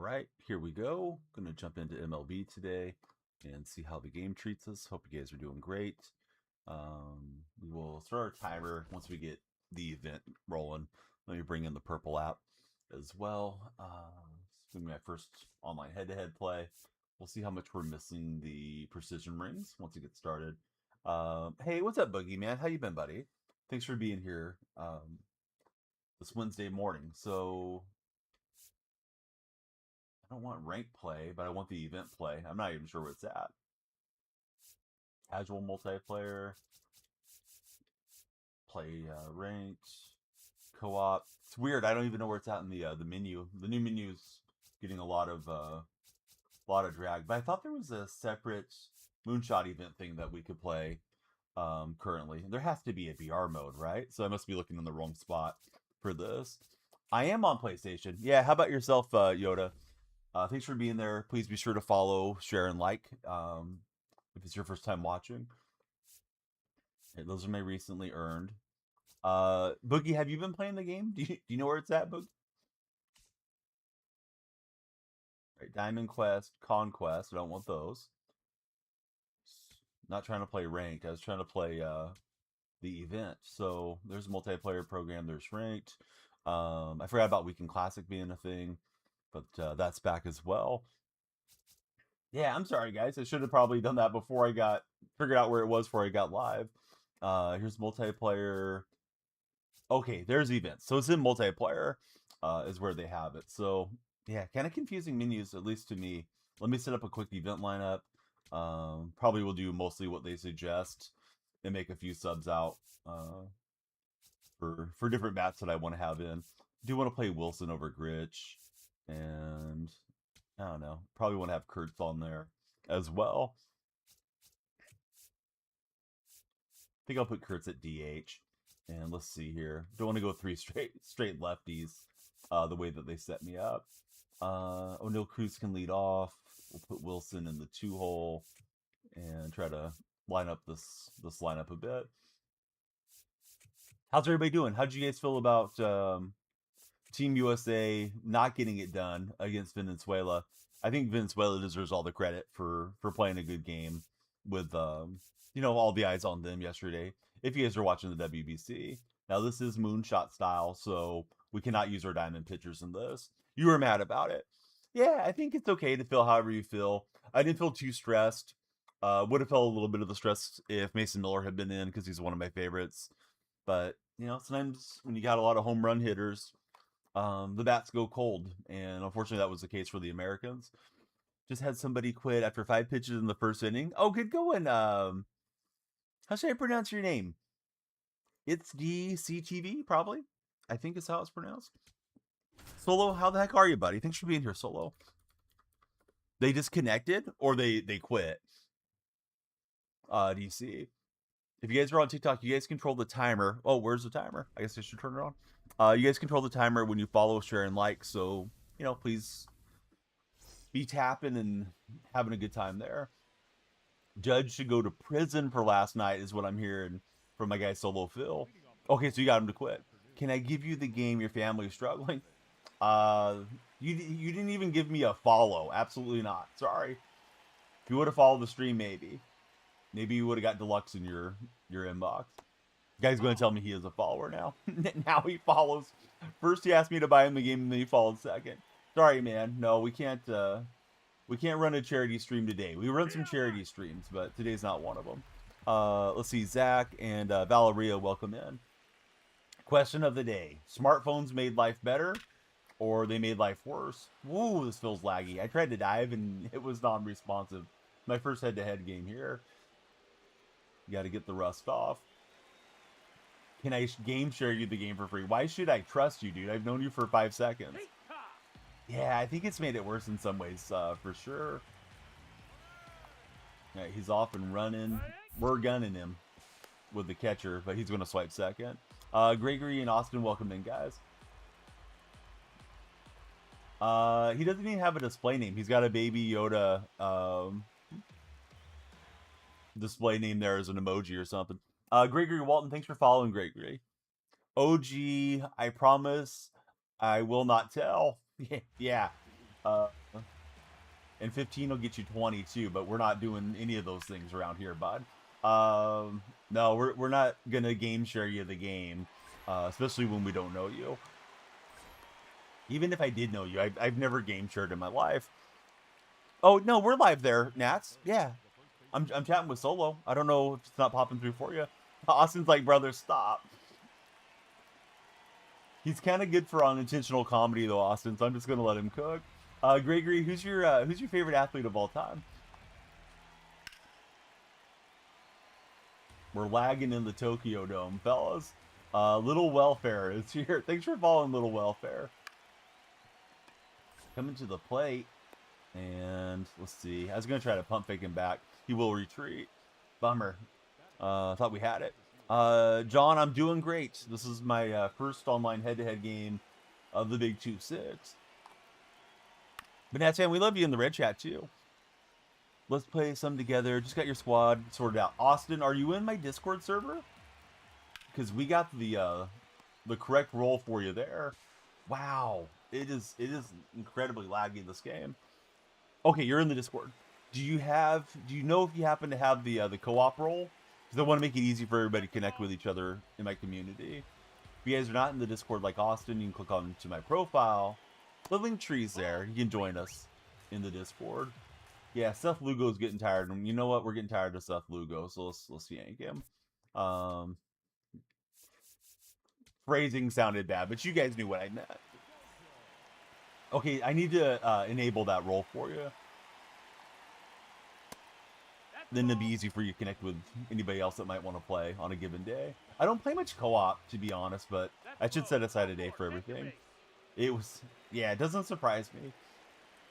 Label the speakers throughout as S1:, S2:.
S1: right, here we go. Gonna jump into MLB today and see how the game treats us. Hope you guys are doing great. We will start our timer once we get the event rolling. Let me bring in the purple app as well. It's gonna be my first online head-to-head play. We'll see how much we're missing the precision rings once it gets started. Hey, what's up, Boogie Man? How you been, buddy? Thanks for being here this Wednesday morning. So I don't want ranked play, but I want the event play. I'm not even sure where it's at. Casual multiplayer, play ranked, co-op. It's weird. I don't even know where it's at in the menu. The new menu's getting a lot of drag. But I thought there was a separate moonshot event thing that we could play currently. There has to be a BR mode, right? So I must be looking in the wrong spot for this. I am on PlayStation. Yeah, how about yourself, Yoda? Thanks for being there. Please be sure to follow, share, and like if it's your first time watching. Okay, those are my recently earned. Boogie, have you been playing the game? Do you know where it's at, Boogie? Right, Diamond Quest, Conquest. I don't want those. Not trying to play ranked. I was trying to play the event. So there's a multiplayer program. There's ranked. I forgot about Weekend Classic being a thing, but that's back as well. Yeah, I'm sorry, guys. I should have probably done that before I got figured out where it was before I got live. Here's multiplayer. Okay, there's events. So it's in multiplayer is where they have it. So yeah, kind of confusing menus, at least to me. Let me set up a quick event lineup. Probably will do mostly what they suggest and make a few subs out for different bats that I want to have in. Do want to play Wilson over Gritch, and I don't know. Probably want to have Kurtz on there as well. I think I'll put Kurtz at DH. And let's see here. Don't want to go three straight lefties the way that they set me up. O'Neal Cruz can lead off. We'll put Wilson in the 2-hole and try to line up this lineup a bit. How's everybody doing? How'd you guys feel about Team USA not getting it done against Venezuela? I think Venezuela deserves all the credit for playing a good game with all the eyes on them yesterday. If you guys are watching the WBC, now this is moonshot style, so we cannot use our diamond pitchers in this. You were mad about it. Yeah, I think it's okay to feel however you feel. I didn't feel too stressed. Would have felt a little bit of the stress if Mason Miller had been in because he's one of my favorites. But sometimes when you got a lot of home run hitters, the bats go cold, and unfortunately that was the case for the Americans. Just had somebody quit after 5 pitches in the first inning. Oh, good going. How should I pronounce your name? It's DCTV, probably. I think is how it's pronounced. Solo, how the heck are you, buddy? Thanks for being here, Solo. They disconnected or they quit? DC. If you guys are on TikTok, you guys control the timer. Oh, where's the timer? I guess I should turn it on. You guys control the timer when you follow, share, and like. So, please be tapping and having a good time there. Judge should go to prison for last night is what I'm hearing from my guy Solo Phil. Okay, so you got him to quit. Can I give you the game your family is struggling? You didn't even give me a follow. Absolutely not. Sorry. If you would have followed the stream, maybe you would have got deluxe in your inbox. Guy's going to tell me he is a follower now. Now he follows. First he asked me to buy him the game, and then he followed second. Sorry, man. No, we can't run a charity stream today. We run some charity streams, but today's not one of them. Let's see. Zach and Valeria, welcome in. Question of the day. Smartphones made life better, or they made life worse? Woo, this feels laggy. I tried to dive, and it was non-responsive. My first head-to-head game here. You got to get the rust off. Can I game share you the game for free? Why should I trust you, dude? I've known you for 5 seconds. Yeah, I think it's made it worse in some ways, for sure. All right, he's off and running. We're gunning him with the catcher, but he's going to swipe second. Gregory and Austin, welcome in, guys. He doesn't even have a display name. He's got a Baby Yoda display name there as an emoji or something. Gregory Walton, thanks for following, Gregory. OG, I promise I will not tell. Yeah. And 15 will get you 22, but we're not doing any of those things around here, bud. No, we're not gonna game share you the game, especially when we don't know you. Even if I did know you, I've never game shared in my life. Oh no, we're live there, Nats. Yeah, I'm chatting with Solo. I don't know if it's not popping through for you. Austin's like, brother, stop. He's kind of good for unintentional comedy though, Austin. So I'm just gonna let him cook. Gregory, who's your favorite athlete of all time? We're lagging in the Tokyo Dome, fellas. Little Welfare is here. Thanks for following Little Welfare. Coming to the plate. And let's see. I was going to try to pump fake him back. He will retreat. Bummer. Thought we had it. John, I'm doing great. This is my first online head-to-head game of the Big 2-6. But Nats fan, we love you in the red chat too. Let's play some together. Just got your squad sorted out. Austin, are you in my Discord server? Because we got the correct role for you there. Wow, it is incredibly laggy this game. Okay, you're in the Discord. Do you know if you happen to have the co-op role? Because I want to make it easy for everybody to connect with each other in my community. If you guys are not in the Discord like Austin, you can click on to my profile. The link tree's there. You can join us in the Discord. Yeah, Seth Lugo's getting tired, and you know what? We're getting tired of Seth Lugo, so let's yank him. Phrasing sounded bad, but you guys knew what I meant. Okay, I need to enable that role for you. Then it'll be easy for you to connect with anybody else that might want to play on a given day. I don't play much co-op, to be honest, but I should set aside a day for everything. It doesn't surprise me.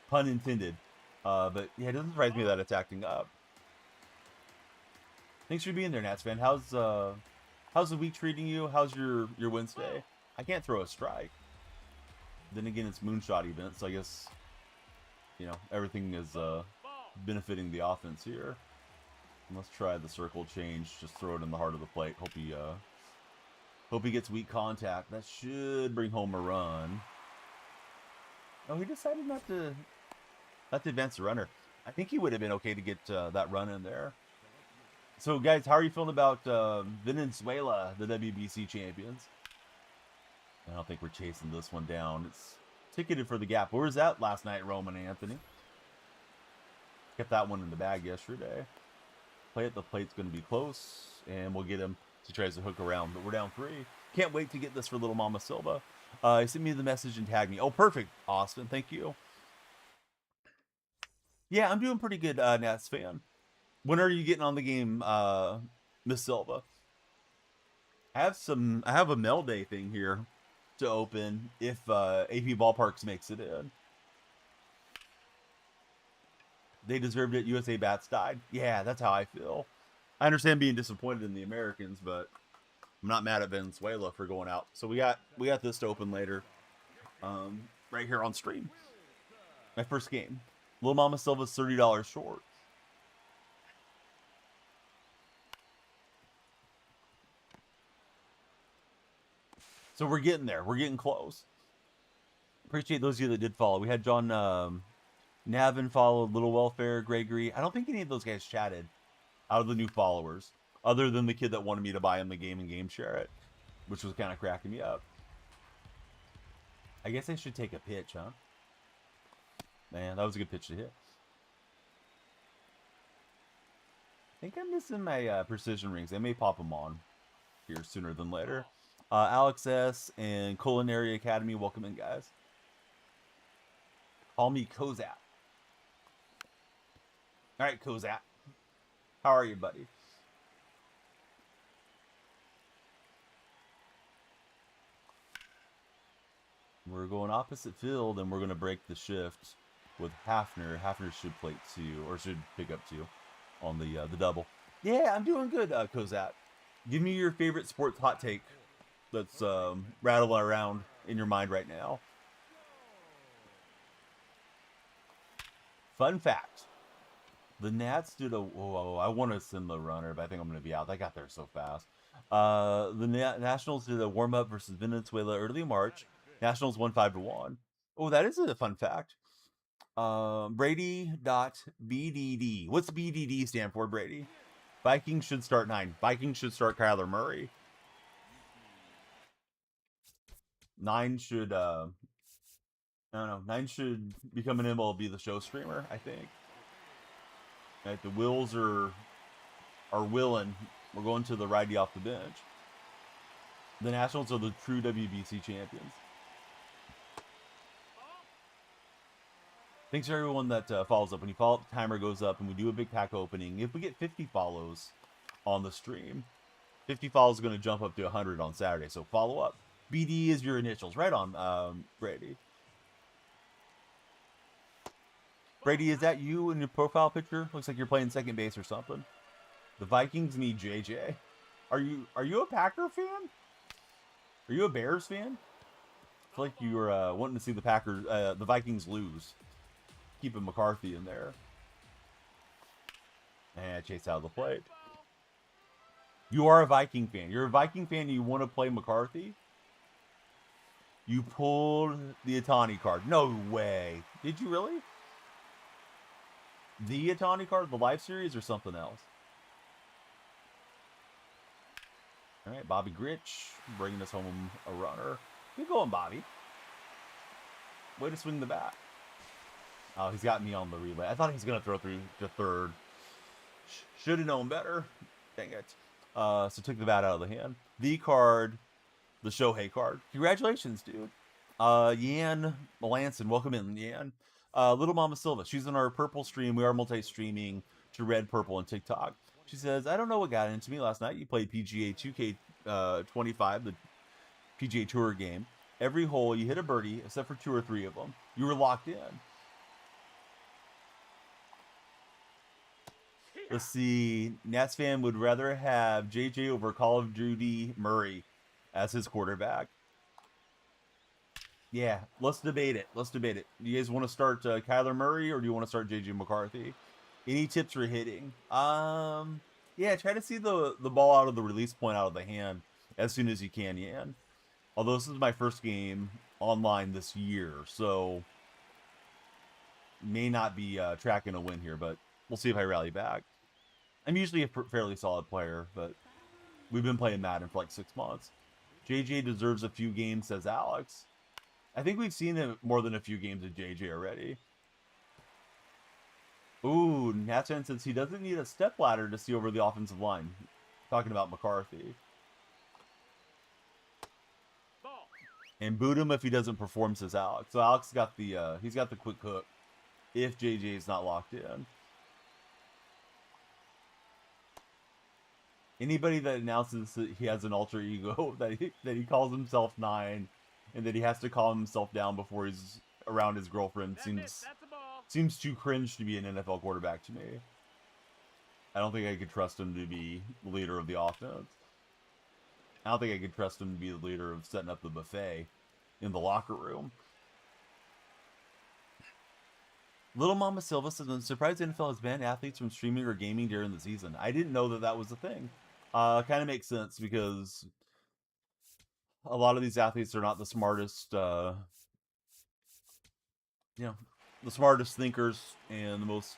S1: Pun intended. But yeah, it doesn't surprise me that it's acting up. Thanks for being there, Nats fan. How's the week treating you? How's your Wednesday? I can't throw a strike. Then again, it's moonshot event, so I guess everything is benefiting the offense here. Let's try the circle change. Just throw it in the heart of the plate. Hope he gets weak contact. That should bring home a run. Oh, he decided not to advance the runner. I think he would have been okay to get that run in there. So, guys, how are you feeling about Venezuela, the WBC champions? I don't think we're chasing this one down. It's ticketed for the gap. Where was that last night, Roman Anthony? Kept that one in the bag yesterday. Play at the plate's going to be close, and we'll get him to try to hook around. But we're down 3. Can't wait to get this for little Mama Silva. He sent me the message and tagged me. Oh, perfect, Austin. Thank you. Yeah, I'm doing pretty good, Nats fan. When are you getting on the game, Miss Silva? I have a mail day thing here to open if AP Ballparks makes it in. They deserved it. USA Bats died. Yeah, that's how I feel. I understand being disappointed in the Americans, but I'm not mad at Venezuela for going out. So we got this to open later, right here on stream. My first game. Little Mama Silva's $30 short. So we're getting there. We're getting close. Appreciate those of you that did follow. We had John Navin followed, Little Welfare, Gregory. I don't think any of those guys chatted out of the new followers, other than the kid that wanted me to buy him the game and game share it, which was kind of cracking me up. I guess I should take a pitch, huh? Man, that was a good pitch to hit. I think I'm missing my precision rings. I may pop them on here sooner than later. Alex S. and Culinary Academy, welcome in, guys. Call me Kozak. All right, Kozak. How are you, buddy? We're going opposite field, and we're going to break the shift with Hafner. Hafner should plate 2, or should pick up 2 on the double. Yeah, I'm doing good, Kozak. Give me your favorite sports hot take that's rattling around in your mind right now. Fun fact. The Nats did I want to send the runner, but I think I'm going to be out. They got there so fast. The Nationals did a warm-up versus Venezuela early March. Nationals won 5-1. Oh, that is a fun fact. Brady.BDD. What's BDD stand for, Brady? Vikings should start 9. Vikings should start Kyler Murray. 9 should, I don't know. 9 should become an MLB The Show streamer, I think. Right, the Wills are willing. We're going to the righty off the bench. The Nationals are the true WBC champions. Thanks to everyone that follows up. When you follow up, the timer goes up, and we do a big pack opening. If we get 50 follows on the stream, 50 follows is going to jump up to 100 on Saturday. So follow up. BD is your initials. Right on, Brady. Brady, is that you in your profile picture? Looks like you're playing second base or something. The Vikings need JJ. Are you a Packer fan? Are you a Bears fan? I feel like you were wanting to see the the Vikings lose. Keeping McCarthy in there. And chase out of the plate. You are a Viking fan. You're a Viking fan and you want to play McCarthy? You pulled the Otani card. No way. Did you really? The Otani card, the live series, or something else? All right, Bobby Grich bringing us home a runner. Good going, Bobby. Way to swing the bat. Oh, he's got me on the relay. I thought he was going to throw through to third. Should have known better. Dang it. So took the bat out of the hand. The card, the Shohei card. Congratulations, dude. Yan Melanson, welcome in, Yan. Little Mama Silva, she's in our purple stream. We are multi-streaming to red, purple, and TikTok. She says, I don't know what got into me last night. You played PGA 2K25, the PGA Tour game. Every hole, you hit a birdie, except for 2 or 3 of them. You were locked in. Let's see. Nats fan would rather have JJ over Call of Duty Murray as his quarterback. Yeah, let's debate it. Let's debate it. Do you guys want to start Kyler Murray or do you want to start JJ McCarthy? Any tips for hitting? Yeah, try to see the ball out of the release point out of the hand as soon as you can, Yan. Although this is my first game online this year, so may not be tracking a win here, but we'll see if I rally back. I'm usually a fairly solid player, but we've been playing Madden for like 6 months. JJ deserves a few games, says Alex. I think we've seen more than a few games of JJ already. Ooh, Natchan says he doesn't need a stepladder to see over the offensive line. Talking about McCarthy. And boot him if he doesn't perform, says Alex. So Alex got the he's got the quick hook if JJ is not locked in. Anybody that announces that he has an alter ego, that he calls himself 9, and that he has to calm himself down before he's around his girlfriend seems too cringe to be an NFL quarterback to me. I don't think I could trust him to be the leader of the offense. I don't think I could trust him to be the leader of setting up the buffet in the locker room. Little Mama Silva says, I'm surprised the NFL has banned athletes from streaming or gaming during the season. I didn't know that was a thing. Kind of makes sense because a lot of these athletes are not the smartest, the smartest thinkers and the most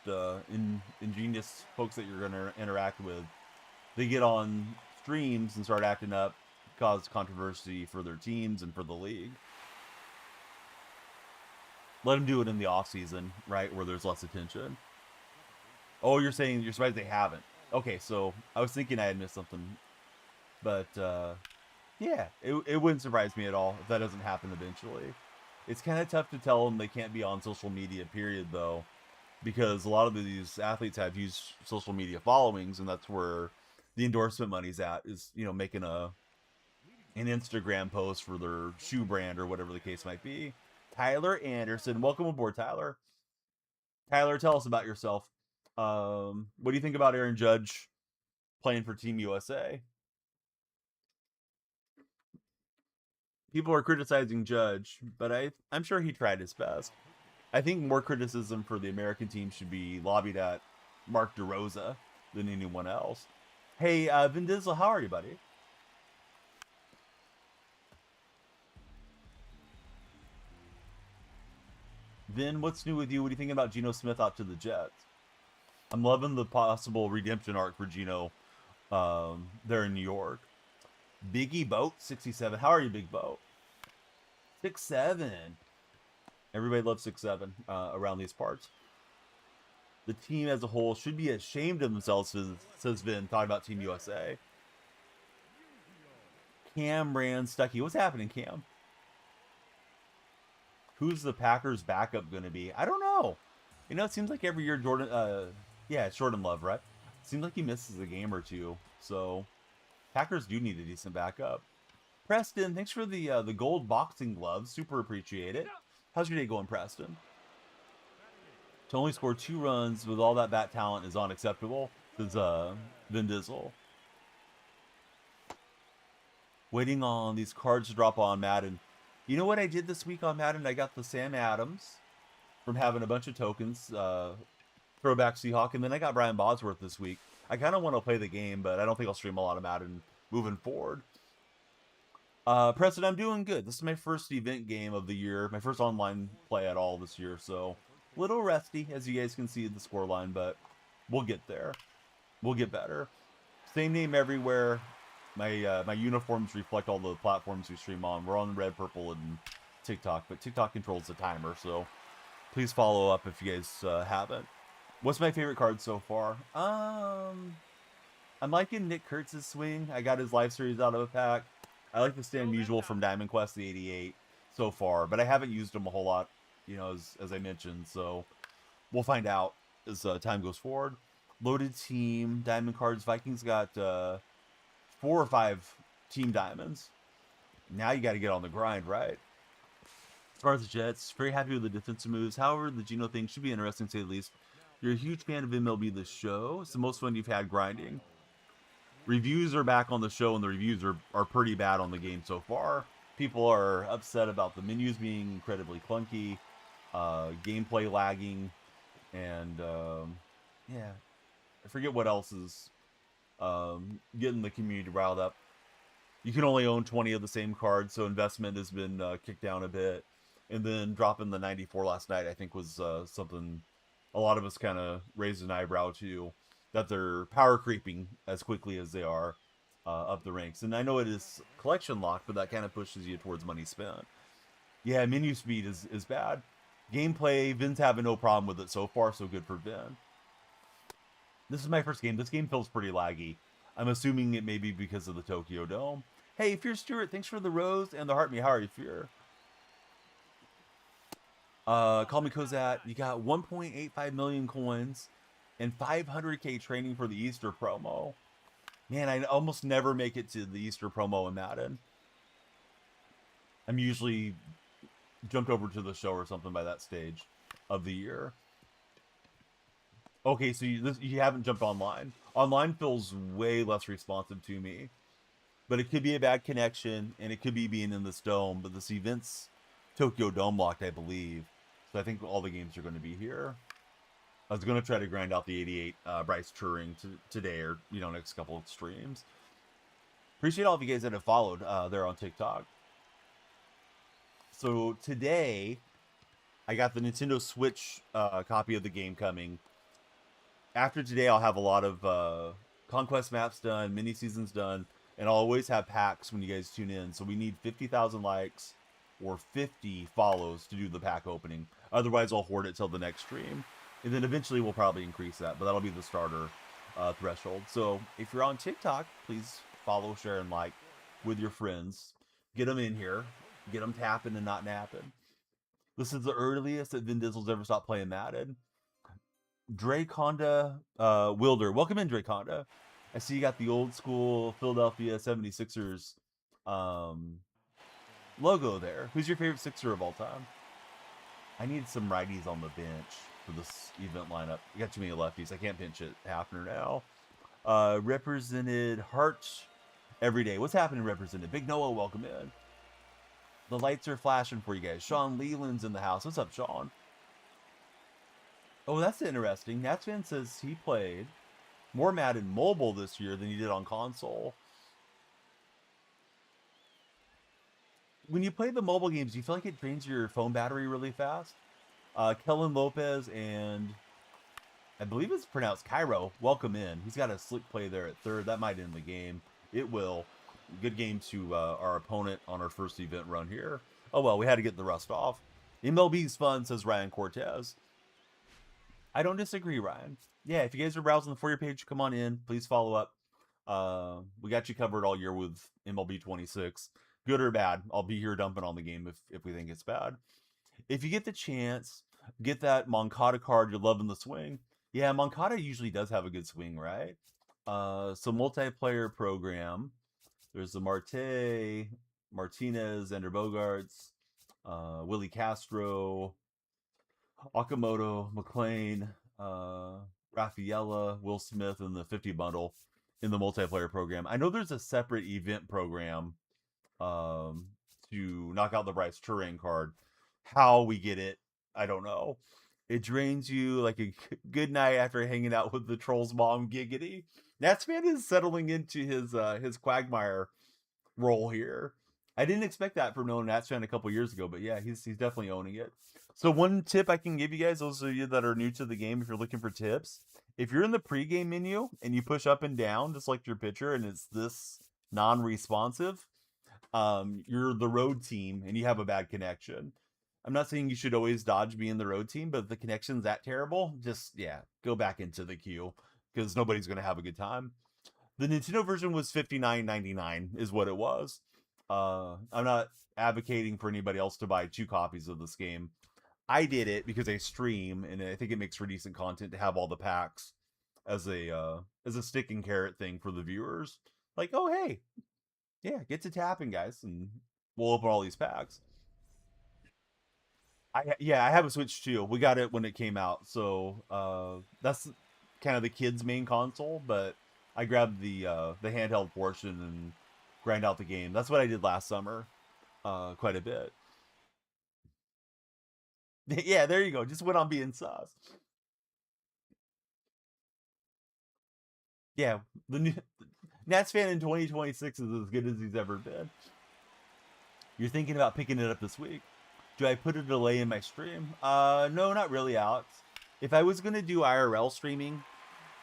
S1: ingenious folks that you're going to interact with. They get on streams and start acting up, cause controversy for their teams and for the league. Let them do it in the off season, right, where there's less attention. Oh, you're saying you're surprised they haven't. Okay, so I was thinking I had missed something. But, yeah, it wouldn't surprise me at all if that doesn't happen eventually. It's kind of tough to tell them they can't be on social media, period, though. Because a lot of these athletes have huge social media followings, and that's where the endorsement money's at, is, making an Instagram post for their shoe brand or whatever the case might be. Tyler Anderson, welcome aboard, Tyler. Tyler, tell us about yourself. What do you think about Aaron Judge playing for Team USA? People are criticizing Judge, but I'm sure he tried his best. I think more criticism for the American team should be lobbied at Mark DeRosa than anyone else. Hey, Vin Diesel, how are you, buddy? Vin, what's new with you? What are you thinking about Geno Smith out to the Jets? I'm loving the possible redemption arc for Geno there in New York. Biggie Boat 67. How are you, Big Boat? 6'7". Everybody loves 6'7" around these parts. The team as a whole should be ashamed of themselves, says Vin, talking about Team USA. Cam ran Stucky. What's happening, Cam? Who's the Packers' backup going to be? I don't know. You know, it seems like every year Jordan, yeah, it's Jordan Love, right? Seems like he misses a game or two. So Packers do need a decent backup. Preston, thanks for the gold boxing gloves. Super appreciate it. How's your day going, Preston? To only score 2 runs with all that bat talent is unacceptable. Says Vin Diesel. Waiting on these cards to drop on Madden. You know what I did this week on Madden? I got the Sam Adams from having a bunch of tokens, throwback Seahawk, and then I got Brian Bosworth this week. I kind of want to play the game, but I don't think I'll stream a lot of Madden moving forward. Preston, I'm doing good. This is my first event game of the year, my first online play at all this year, so a little rusty, as you guys can see the scoreline, but we'll get there. We'll get better. Same name everywhere. My uniforms reflect all the platforms we stream on. We're on Red, Purple, and TikTok, but TikTok controls the timer, so please follow up if you guys haven't. What's my favorite card so far? I'm liking Nick Kurtz's swing. I got his live series out of a pack. I like the Stand Usual from Diamond Quest, the 88 so far, but I haven't used them a whole lot, you know, as I mentioned, so we'll find out as time goes forward. Loaded team, Diamond cards. Vikings got 4 or 5 team diamonds. Now you got to get on the grind, right? As far as the Jets, very happy with the defensive moves. However, the Geno thing should be interesting to say the least. You're a huge fan of MLB The Show. It's the most fun you've had grinding. Reviews are back on the show, and the reviews are pretty bad on the game so far. People are upset about the menus being incredibly clunky, gameplay lagging, and yeah, I forget what else is getting the community riled up. You can only own 20 of the same cards, so investment has been kicked down a bit. And then dropping the 94 last night, I think, was something a lot of us kind of raised an eyebrow to, that they're power creeping as quickly as they are up the ranks. And I know it is collection locked, but that kind of pushes you towards money spent. Yeah, menu speed is bad. Gameplay, Vin's having no problem with it so far, so good for Vin. This is my first game. This game feels pretty laggy. I'm assuming it may be because of the Tokyo Dome. Hey, Fear Stewart, thanks for the rose and the heart me. How are you, Fear? Call me Kozat. You got 1.85 million coins and 500k training for the Easter promo. Man, I almost never make it to the Easter promo in Madden. I'm usually jumped over to the show or something by that stage of the year. Okay, so you haven't jumped online. Online feels way less responsive to me. But it could be a bad connection, and it could be being in this dome. But this event's Tokyo Dome locked, I believe. So I think all the games are going to be here. I was going to try to grind out the 88 Bryce Turing today, or, you know, next couple of streams. Appreciate all of you guys that have followed there on TikTok. So today, I got the Nintendo Switch copy of the game coming. After today, I'll have a lot of Conquest maps done, mini seasons done, and I'll always have packs when you guys tune in. So we need 50,000 likes or 50 follows to do the pack opening. Otherwise, I'll hoard it till the next stream. And then eventually we'll probably increase that, but that'll be the starter threshold. So if you're on TikTok, please follow, share, and like with your friends. Get them in here. Get them tapping and not napping. This is the earliest that Vin Diesel's ever stopped playing Madden. Drake Honda Wilder. Welcome in, Drake Honda. I see you got the old school Philadelphia 76ers logo there. Who's your favorite Sixer of all time? I need some righties on the bench for this event lineup. You got too many lefties. I can't pinch it Hafner now. Represented Hart every day. What's happening, Represented? Big Noah, welcome in. The lights are flashing for you guys. Sean Leland's in the house. What's up, Sean? Oh, that's interesting. Natsfan says he played more Madden mobile this year than he did on console. When you play the mobile games, do you feel like it drains your phone battery really fast? Kellen Lopez and I believe it's pronounced Cairo. Welcome in. He's got a slick play there at third. That might end the game. It will. Good game to our opponent on our first event run here. Oh, well, we had to get the rust off. MLB's fun, says Ryan Cortez. I don't disagree, Ryan. Yeah, if you guys are browsing the For You page, come on in. Please follow up. We got you covered all year with MLB 26. Good or bad, I'll be here dumping on the game if we think it's bad. If you get the chance, get that Moncada card. You're loving the swing. Yeah, Moncada usually does have a good swing, right? So multiplayer program. There's the Marte, Martinez, Ender Bogarts, Willie Castro, Okamoto, McLean, Rafaela, Will Smith, and the 50 bundle in the multiplayer program. I know there's a separate event program to knock out the Bryce Turing card. How we get it, I don't know. It drains you like a good night after hanging out with the troll's mom. Giggity. Natsman is settling into his Quagmire role here. I didn't expect that from Nolan Natsman a couple years ago, but yeah, he's definitely owning it. So one tip I can give you guys, those of you that are new to the game, if you're looking for tips, if you're in the pregame menu and you push up and down just like your pitcher, and it's this non-responsive, you're the road team and you have a bad connection. I'm not saying you should always dodge being the road team, but if the connection's that terrible, just, yeah, go back into the queue because nobody's going to have a good time. The Nintendo version was $59.99 is what it was. I'm not advocating for anybody else to buy 2 copies of this game. I did it because I stream, and I think it makes for decent content to have all the packs as a stick and carrot thing for the viewers. Like, oh, hey, yeah, get to tapping, guys, and we'll open all these packs. I have a Switch too. We got it when it came out, so that's kind of the kids' main console. But I grabbed the handheld portion and grind out the game. That's what I did last summer, quite a bit. Yeah, there you go. Just went on being sus. Yeah, the new Nats fan in 2026 is as good as he's ever been. You're thinking about picking it up this week. Do I put a delay in my stream? No, not really, Alex. If I was gonna do IRL streaming,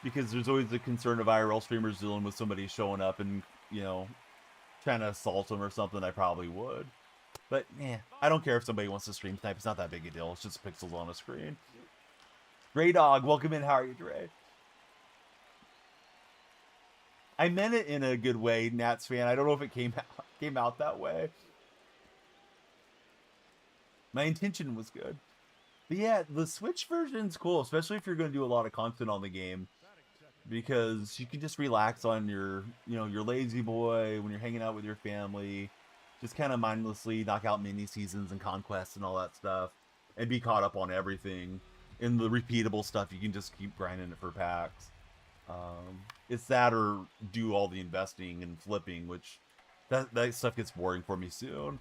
S1: because there's always the concern of IRL streamers dealing with somebody showing up and, you know, trying to assault them or something, I probably would. But, yeah, I don't care if somebody wants to stream snipe. It's not that big a deal. It's just pixels on a screen. Dre Dog, welcome in. How are you, Dre? I meant it in a good way, Nats fan. I don't know if it came out that way. My intention was good. But yeah, the Switch version's cool, especially if you're going to do a lot of content on the game, because you can just relax on your lazy boy when you're hanging out with your family, just kind of mindlessly knock out mini seasons and conquests and all that stuff, and be caught up on everything. In the repeatable stuff, you can just keep grinding it for packs. It's that or do all the investing and flipping, which that stuff gets boring for me soon.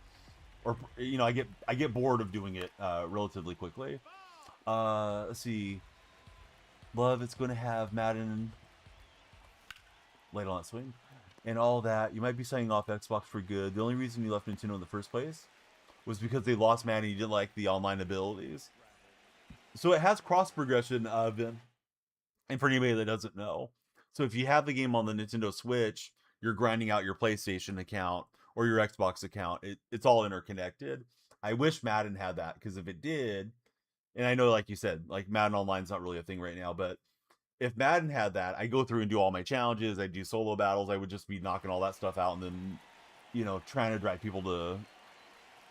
S1: Or, you know, I get bored of doing it relatively quickly. Let's see. Love, it's going to have Madden late on that swing and all that. You might be signing off Xbox for good. The only reason you left Nintendo in the first place was because they lost Madden and you didn't like the online abilities. So it has cross progression, and for anybody that doesn't know. So if you have the game on the Nintendo Switch, you're grinding out your PlayStation account or your Xbox account. It's all interconnected. I wish Madden had that, because if it did, and I know, like you said, like Madden Online's not really a thing right now, but if Madden had that, I go through and do all my challenges. I do solo battles. I would just be knocking all that stuff out and then, you know, trying to drive people to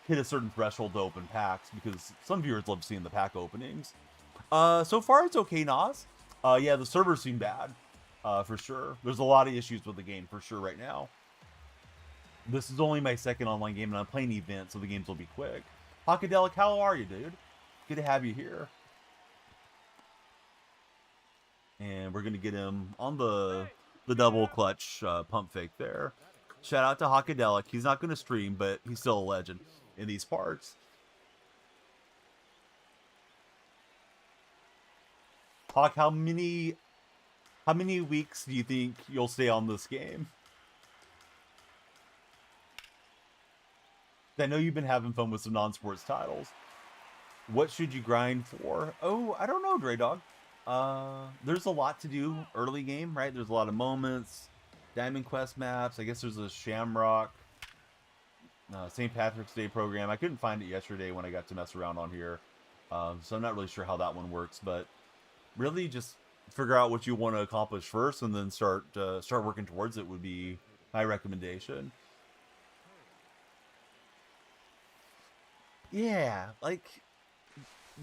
S1: hit a certain threshold to open packs, because some viewers love seeing the pack openings. So far it's okay, Nas. Yeah, the servers seem bad, for sure. There's a lot of issues with the game for sure right now. This is only my second online game, and I'm playing events, so the games will be quick. Hockadelic, how are you, dude? Good to have you here. And we're going to get him on the double clutch pump fake there. Shout out to Hockadelic. He's not going to stream, but he's still a legend in these parts. Hawk, how many weeks do you think you'll stay on this game? I know you've been having fun with some non-sports titles. What should you grind for? Oh, I don't know, Dre Dog. There's a lot to do early game, right? There's a lot of moments, Diamond Quest maps. I guess there's a Shamrock, St. Patrick's Day program. I couldn't find it yesterday when I got to mess around on here, so I'm not really sure how that one works. But really, just figure out what you want to accomplish first, and then start working towards it would be my recommendation. Yeah, like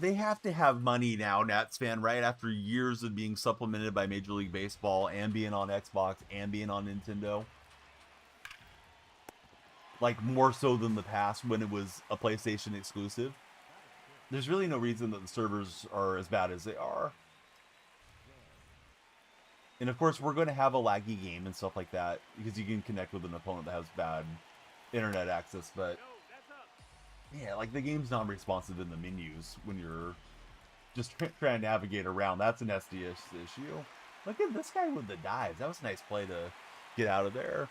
S1: they have to have money now, Nats fan, right? After years of being supplemented by Major League Baseball and being on Xbox and being on Nintendo. Like more so than the past when it was a PlayStation exclusive. There's really no reason that the servers are as bad as they are. And of course, we're going to have a laggy game and stuff like that because you can connect with an opponent that has bad internet access. But yeah, like the game's not responsive in the menus when you're just trying to navigate around. That's an SDS issue. Look at this guy with the dives. That was a nice play to get out of there.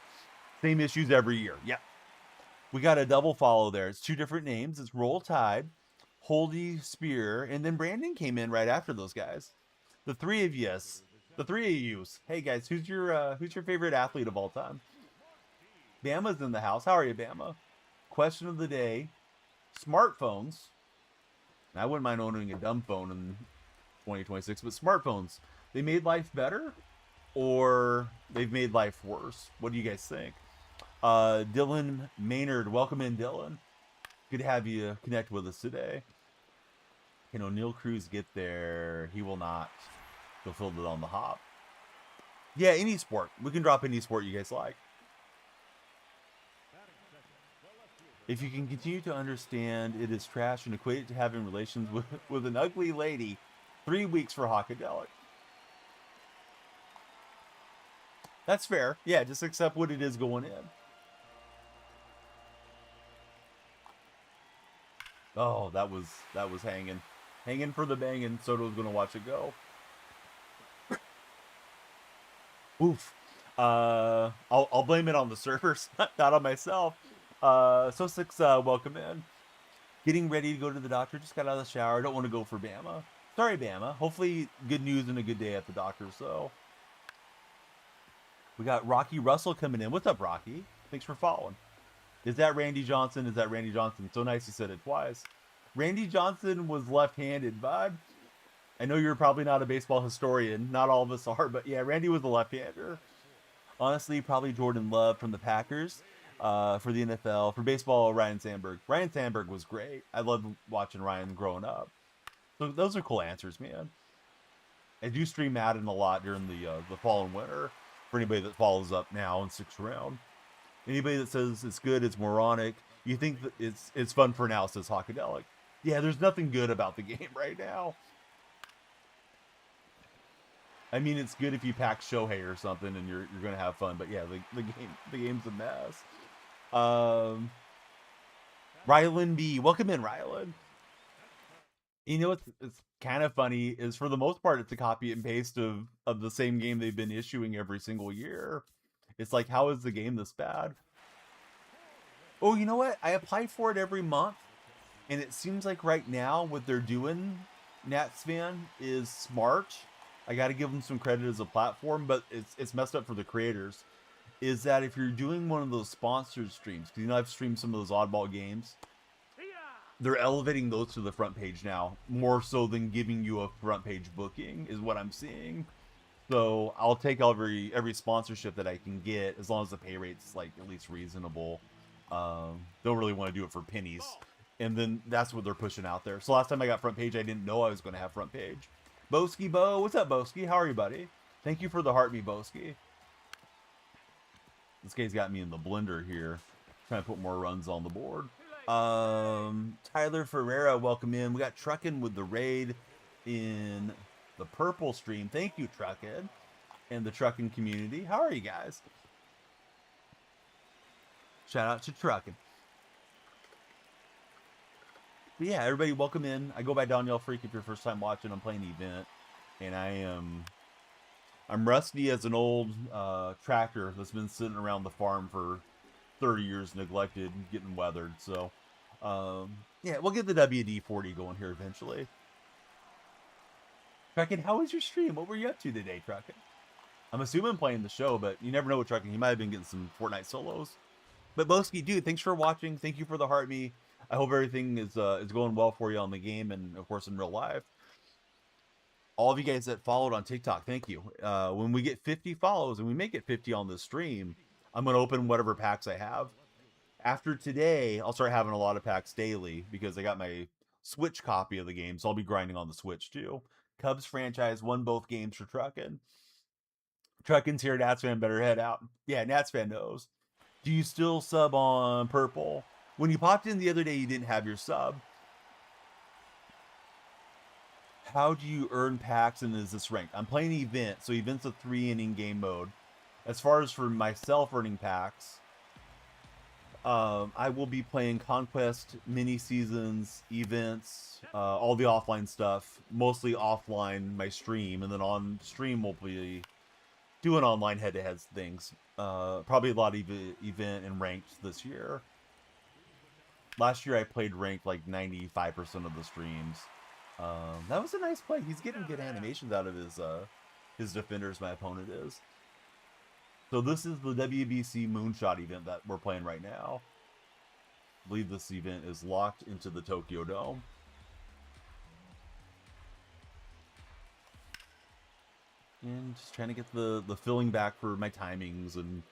S1: Same issues every year. Yep. We got a double follow there. It's two different names. It's Roll Tide, Holdy Spear, and then Brandon came in right after those guys. The three of yous. The three of yous. Hey guys, who's your favorite athlete of all time? Bama's in the house. How are you, Bama? Question of the day. Smartphones. I wouldn't mind owning a dumb phone in 2026, but smartphones, they made life better or they've made life worse? What do you guys think? Dylan Maynard, welcome in, Dylan. Good to have you connect with us today. Can O'Neill Cruz get there? He will not. He'll fill it on the hop. Yeah, any sport. We can drop any sport you guys like. If you can continue to understand it is trash and equate it to having relations with an ugly lady, 3 weeks for Hawkadelic. That's fair. Yeah, just accept what it is going in. Oh, that was hanging. Hanging for the banging. Soto's going to watch it go. Oof. I'll blame it on the servers, not on myself. So six, welcome in. Getting ready to go to the doctor. Just got out of the shower. Don't want to go for Bama. Sorry, Bama. Hopefully, good news and a good day at the doctor. So, we got Rocky Russell coming in. What's up, Rocky? Thanks for following. Is that Randy Johnson? Is that Randy Johnson? So nice you said it twice. Randy Johnson was left-handed, bud. I know you're probably not a baseball historian. Not all of us are, but yeah, Randy was a left-hander. Honestly, probably Jordan Love from the Packers. For the NFL. For baseball, Ryan Sandberg. Ryan Sandberg was great. I loved watching Ryan growing up. So those are cool answers, man. I do stream Madden a lot during the fall and winter. For anybody that follows up now in 6th round. Anybody that says it's good, it's moronic. You think that it's fun for now, says Hawkadelic. Yeah, there's nothing good about the game right now. I mean, it's good if you pack Shohei or something and you're gonna have fun. But yeah, the game's a mess. Rylan B, welcome in, Rylan. You know what's it's kind of funny is for the most part it's a copy and paste of the same game they've been issuing every single year. It's like, how is the game this bad? Oh, you know what? I apply for it every month, and it seems like right now what they're doing, Nats fan, is smart. I got to give them some credit as a platform, but it's messed up for the creators. Is that if you're doing one of those sponsored streams, because you know I've streamed some of those oddball games, they're elevating those to the front page now, more so than giving you a front page booking, is what I'm seeing. So I'll take every sponsorship that I can get, as long as the pay rate's like at least reasonable. Don't really want to do it for pennies. And then that's what they're pushing out there. So last time I got front page, I didn't know I was going to have front page. Boski Bo, what's up, Boski? How are you, buddy? Thank you for the heart me, Boski. This guy's got me in the blender here, trying to put more runs on the board. Tyler Ferreira, welcome in. We got Truckin' with the raid in the purple stream. Thank you, Truckin', and the Truckin' community. How are you guys? Shout out to Truckin'. But yeah, everybody, welcome in. I go by DonyellFreak if you're first time watching. I'm playing the event, and I'm rusty as an old tractor that's been sitting around the farm for 30 years, neglected, getting weathered. So Yeah, we'll get the WD-40 going here eventually. Truckin', how was your stream? What were you up to today, Truckin'? I'm assuming playing the show, but you never know with Truckin'. He might have been getting some Fortnite solos. But Boski, dude, thanks for watching. Thank you for the heart me. I hope everything is going well for you on the game and of course in real life. All of you guys that followed on TikTok, thank you. When we get 50 follows, and we make it 50 on this stream, I'm going to open whatever packs I have. After today, I'll start having a lot of packs daily because I got my Switch copy of the game, so I'll be grinding on the Switch too. Cubs franchise won both games for Truckin'. Truckin's here. Nats fan better head out. Yeah, Nats fan knows. Do you still sub on Purple? When you popped in the other day, you didn't have your sub. How do you earn packs and is this ranked? I'm playing event, so event's a 3-inning game mode. As far as for myself earning packs, I will be playing Conquest, mini seasons, events, all the offline stuff, mostly offline my stream, and then on stream we'll be doing online head-to-head things. Probably a lot of event and ranked this year. Last year I played ranked like 95% of the streams. That was a nice play. He's getting good animations out of his defenders, my opponent is. So this is the WBC Moonshot event that we're playing right now. I believe this event is locked into the Tokyo Dome. And just trying to get the filling back for my timings and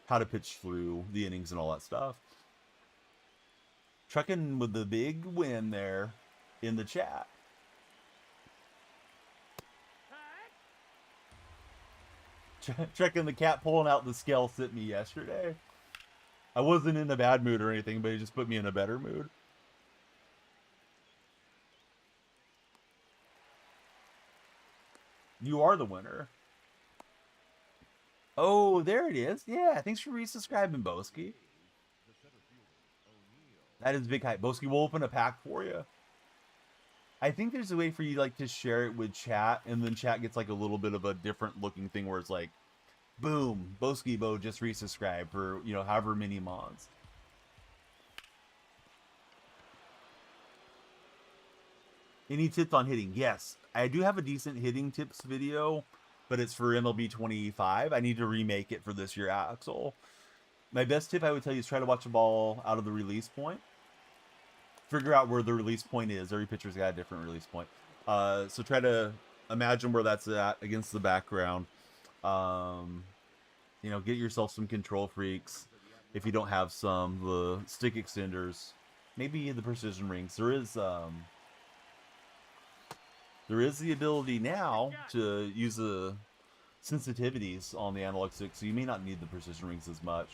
S1: how to pitch through the innings and all that stuff. Truckin' with the big win there in the chat. Checking the cat pulling out the scale sent me yesterday. I wasn't in a bad mood or anything, but he just put me in a better mood. You are the winner. Oh, there it is. Yeah, thanks for resubscribing, Boski. That is big hype. Boski, we'll open a pack for you. I think there's a way for you like to share it with chat, and then chat gets like a little bit of a different looking thing where it's like, boom, Boski Bo just resubscribed for, you know, however many mods. Any tips on hitting? Yes, I do have a decent hitting tips video, but it's for MLB 25. I need to remake it for this year, Axel. My best tip I would tell you is try to watch the ball out of the release point. Figure out where the release point is. Every pitcher's got a different release point. So try to imagine where that's at against the background. You know, get yourself some control freaks. If you don't have some, the stick extenders, maybe the precision rings. There is the ability now to use the sensitivities on the analog stick, so you may not need the precision rings as much.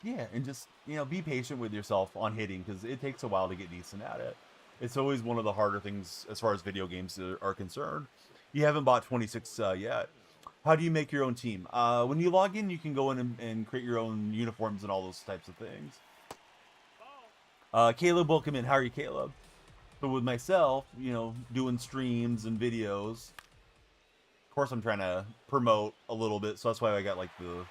S1: Yeah, and just, you know, be patient with yourself on hitting, because it takes a while to get decent at it. It's always one of the harder things as far as video games are concerned. You haven't bought 26 yet. How do you make your own team? When you log in, you can go in and create your own uniforms and all those types of things. Caleb, welcome in. How are you, Caleb? But with myself, you know, doing streams and videos, of course I'm trying to promote a little bit, so that's why I got like the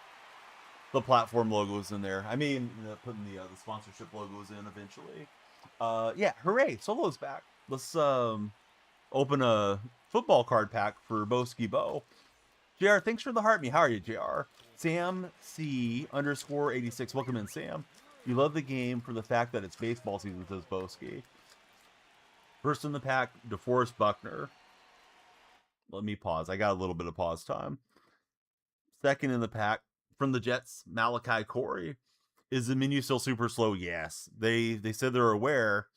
S1: platform logos in there. I mean, putting the sponsorship logos in eventually. Yeah, hooray, Solo's back. Let's open a football card pack for Boski Bo. JR, thanks for the heart me. How are you, JR? Sam C _86. Welcome in, Sam. You love the game for the fact that it's baseball season, says Boski. First in the pack, DeForest Buckner. Let me pause. I got a little bit of pause time. Second in the pack, from the Jets, Malachi Corey. Is the menu still super slow? Yes. They said they're aware,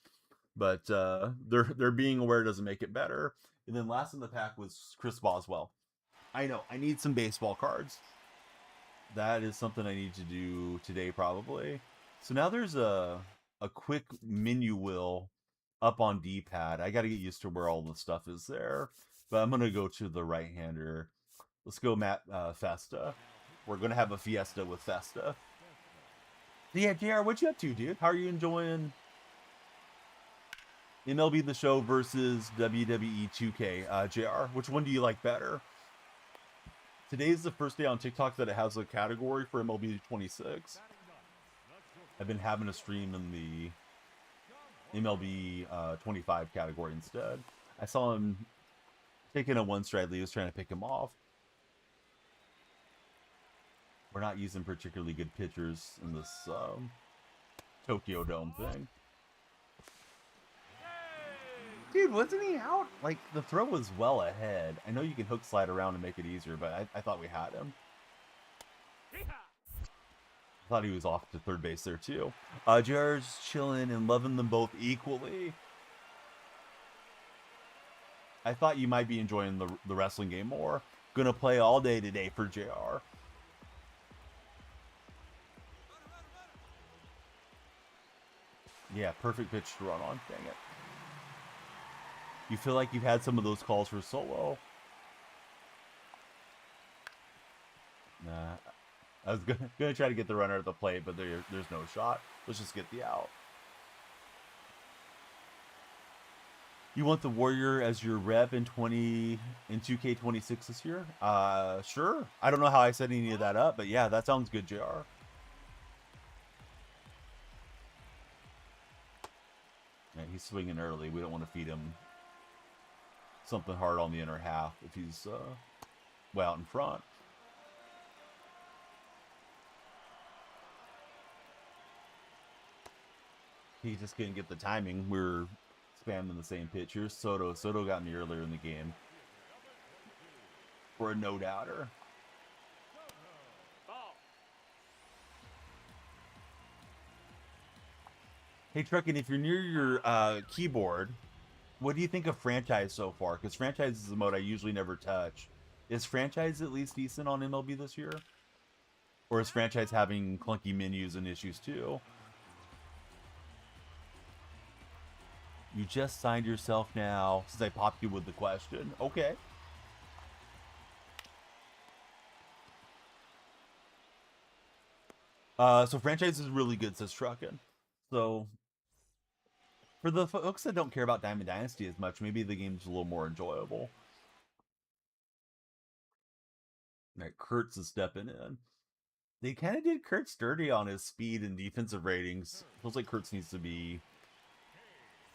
S1: but their being aware doesn't make it better. And then last in the pack was Chris Boswell. I know. I need some baseball cards. That is something I need to do today probably. So now there's a quick menu wheel up on D-pad. I got to get used to where all the stuff is there. But I'm going to go to the right-hander. Let's go Matt Festa. We're going to have a fiesta with Festa. So yeah, JR, what you up to, dude? How are you enjoying MLB The Show versus WWE 2K? JR, which one do you like better? Today's the first day on TikTok that it has a category for MLB 26. I've been having a stream in the MLB 25 category instead. I saw him taking a one-stride lead. I was trying to pick him off. We're not using particularly good pitchers in this Tokyo Dome thing. Dude, wasn't he out? Like, the throw was well ahead. I know you can hook slide around to make it easier, but I thought we had him. I thought he was off to third base there, too. JR's chilling and loving them both equally. I thought you might be enjoying the wrestling game more. Gonna play all day today for JR. Yeah, perfect pitch to run on. Dang it. You feel like you've had some of those calls for solo? Nah. I was gonna try to get the runner at the plate, but there's no shot. Let's just get the out. You want the Warrior as your rep in 2K26 this year? Sure. I don't know how I set any of that up, but yeah, that sounds good, JR. Yeah, he's swinging early. We don't want to feed him something hard on the inner half if he's way out in front. He just couldn't get the timing. We're spamming the same pitch. Here's Soto. Soto got me earlier in the game for a no-doubter. Hey, Truckin', if you're near your keyboard, what do you think of Franchise so far? Because Franchise is a mode I usually never touch. Is Franchise at least decent on MLB this year? Or is Franchise having clunky menus and issues too? You just signed yourself now, since I popped you with the question. Okay. So Franchise is really good, says Truckin'. So, for the folks that don't care about Diamond Dynasty as much, maybe the game's a little more enjoyable. Alright, Kurtz is stepping in. They kind of did Kurtz dirty on his speed and defensive ratings. Feels like Kurtz needs to be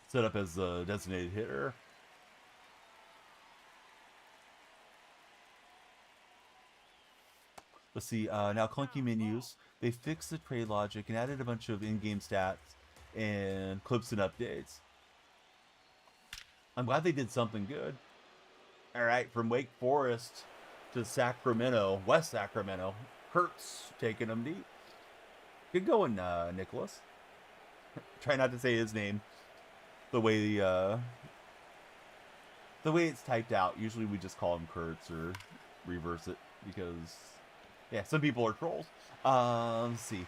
S1: set up as a designated hitter. Let's see, now clunky menus. They fixed the trade logic and added a bunch of in-game stats and clips and updates. I'm glad they did something good. Alright, from Wake Forest to Sacramento, West Sacramento, Kurtz taking them deep. Good going, Nicholas. Try not to say his name the way it's typed out. Usually we just call him Kurtz or reverse it because, yeah, some people are trolls. Let's see.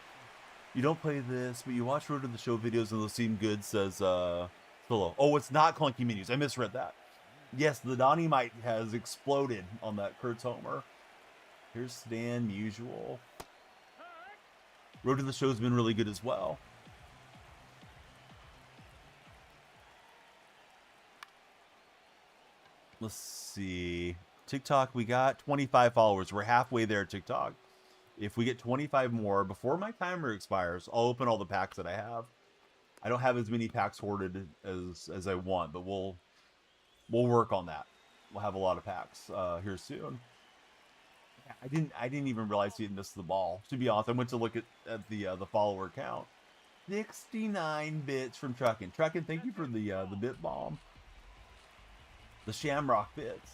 S1: You don't play this, but you watch Road to the Show videos and those seem good, says Philo. Oh, it's not clunky menus. I misread that. Yes, the Dynamite has exploded on that Kurtz homer. Here's Stan, usual. Road to the Show's been really good as well. Let's see. TikTok, we got 25 followers. We're halfway there, TikTok. If we get 25 more before my timer expires, I'll open all the packs that I have. I don't have as many packs hoarded as I want, but we'll work on that. We'll have a lot of packs here soon. I didn't even realize he had missed the ball. To be honest, I went to look at the follower count. 69 bits from Truckin'. Truckin', thank you for the bit bomb. The Shamrock bits.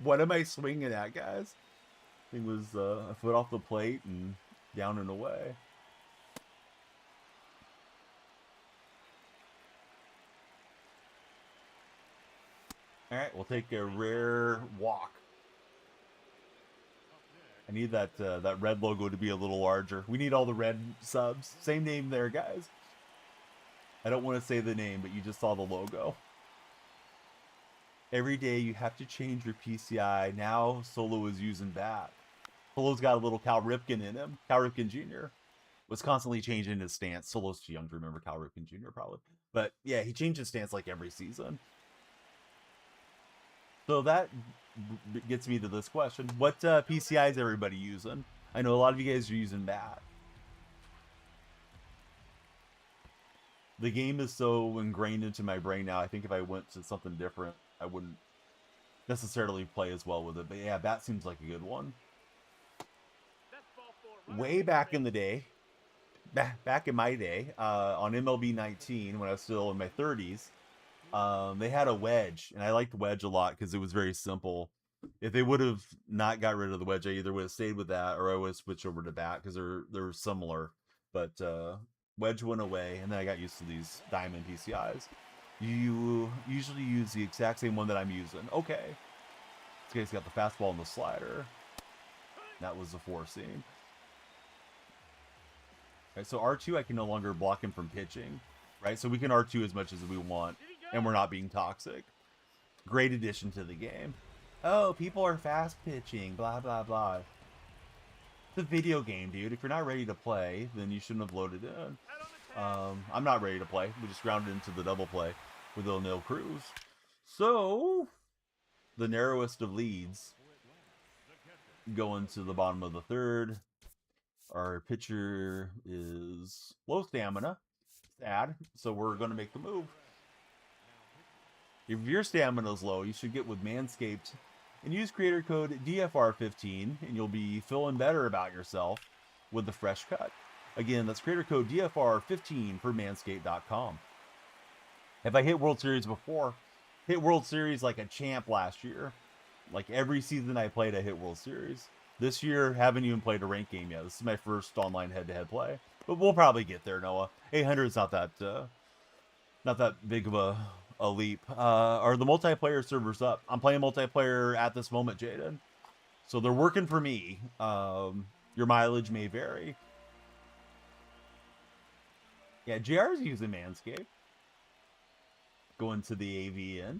S1: What am I swinging at, guys? It was a foot off the plate and down and away. All right, we'll take a rare walk. I need that red logo to be a little larger. We need all the red subs. Same name there, guys. I don't want to say the name, but you just saw the logo. Every day you have to change your PCI. Now Solo is using bat. Solo's got a little Cal Ripken in him. Cal Ripken Jr. was constantly changing his stance. Solo's too young to remember Cal Ripken Jr. probably. But yeah, he changed his stance like every season. So that gets me to this question. What PCI is everybody using? I know a lot of you guys are using bat. The game is so ingrained into my brain now. I think if I went to something different, I wouldn't necessarily play as well with it. But yeah, bat seems like a good one. Way back in the day, back in my day, on MLB 19, when I was still in my 30s, they had a wedge, and I liked wedge a lot because it was very simple. If they would have not got rid of the wedge, I either would have stayed with that or I would have switched over to bat because they're similar. But wedge went away, and then I got used to these diamond PCIs. You usually use the exact same one that I'm using. Okay. This guy's got the fastball and the slider. That was the four seam. Right, so R2, I can no longer block him from pitching. Right, so we can R2 as much as we want, and we're not being toxic. Great addition to the game. Oh, people are fast pitching, blah, blah, blah. It's a video game, dude. If you're not ready to play, then you shouldn't have loaded in. I'm not ready to play. We just grounded into the double play with O'Neill Cruz. So, the narrowest of leads going to the bottom of the third. Our pitcher is low stamina. Sad. So we're going to make the move. If your stamina is low, you should get with Manscaped and use creator code DFR15, and you'll be feeling better about yourself with the fresh cut. Again, that's creator code DFR15 for manscaped.com. Have I hit World Series before? Hit World Series like a champ last year. Like every season I played, I hit World Series. This year, haven't even played a ranked game yet. This is my first online head-to-head play. But we'll probably get there, Noah. 800 is not that big of a leap. Are the multiplayer servers up? I'm playing multiplayer at this moment, Jaden. So they're working for me. Your mileage may vary. Yeah, JR's using Manscaped. Going to the AVN.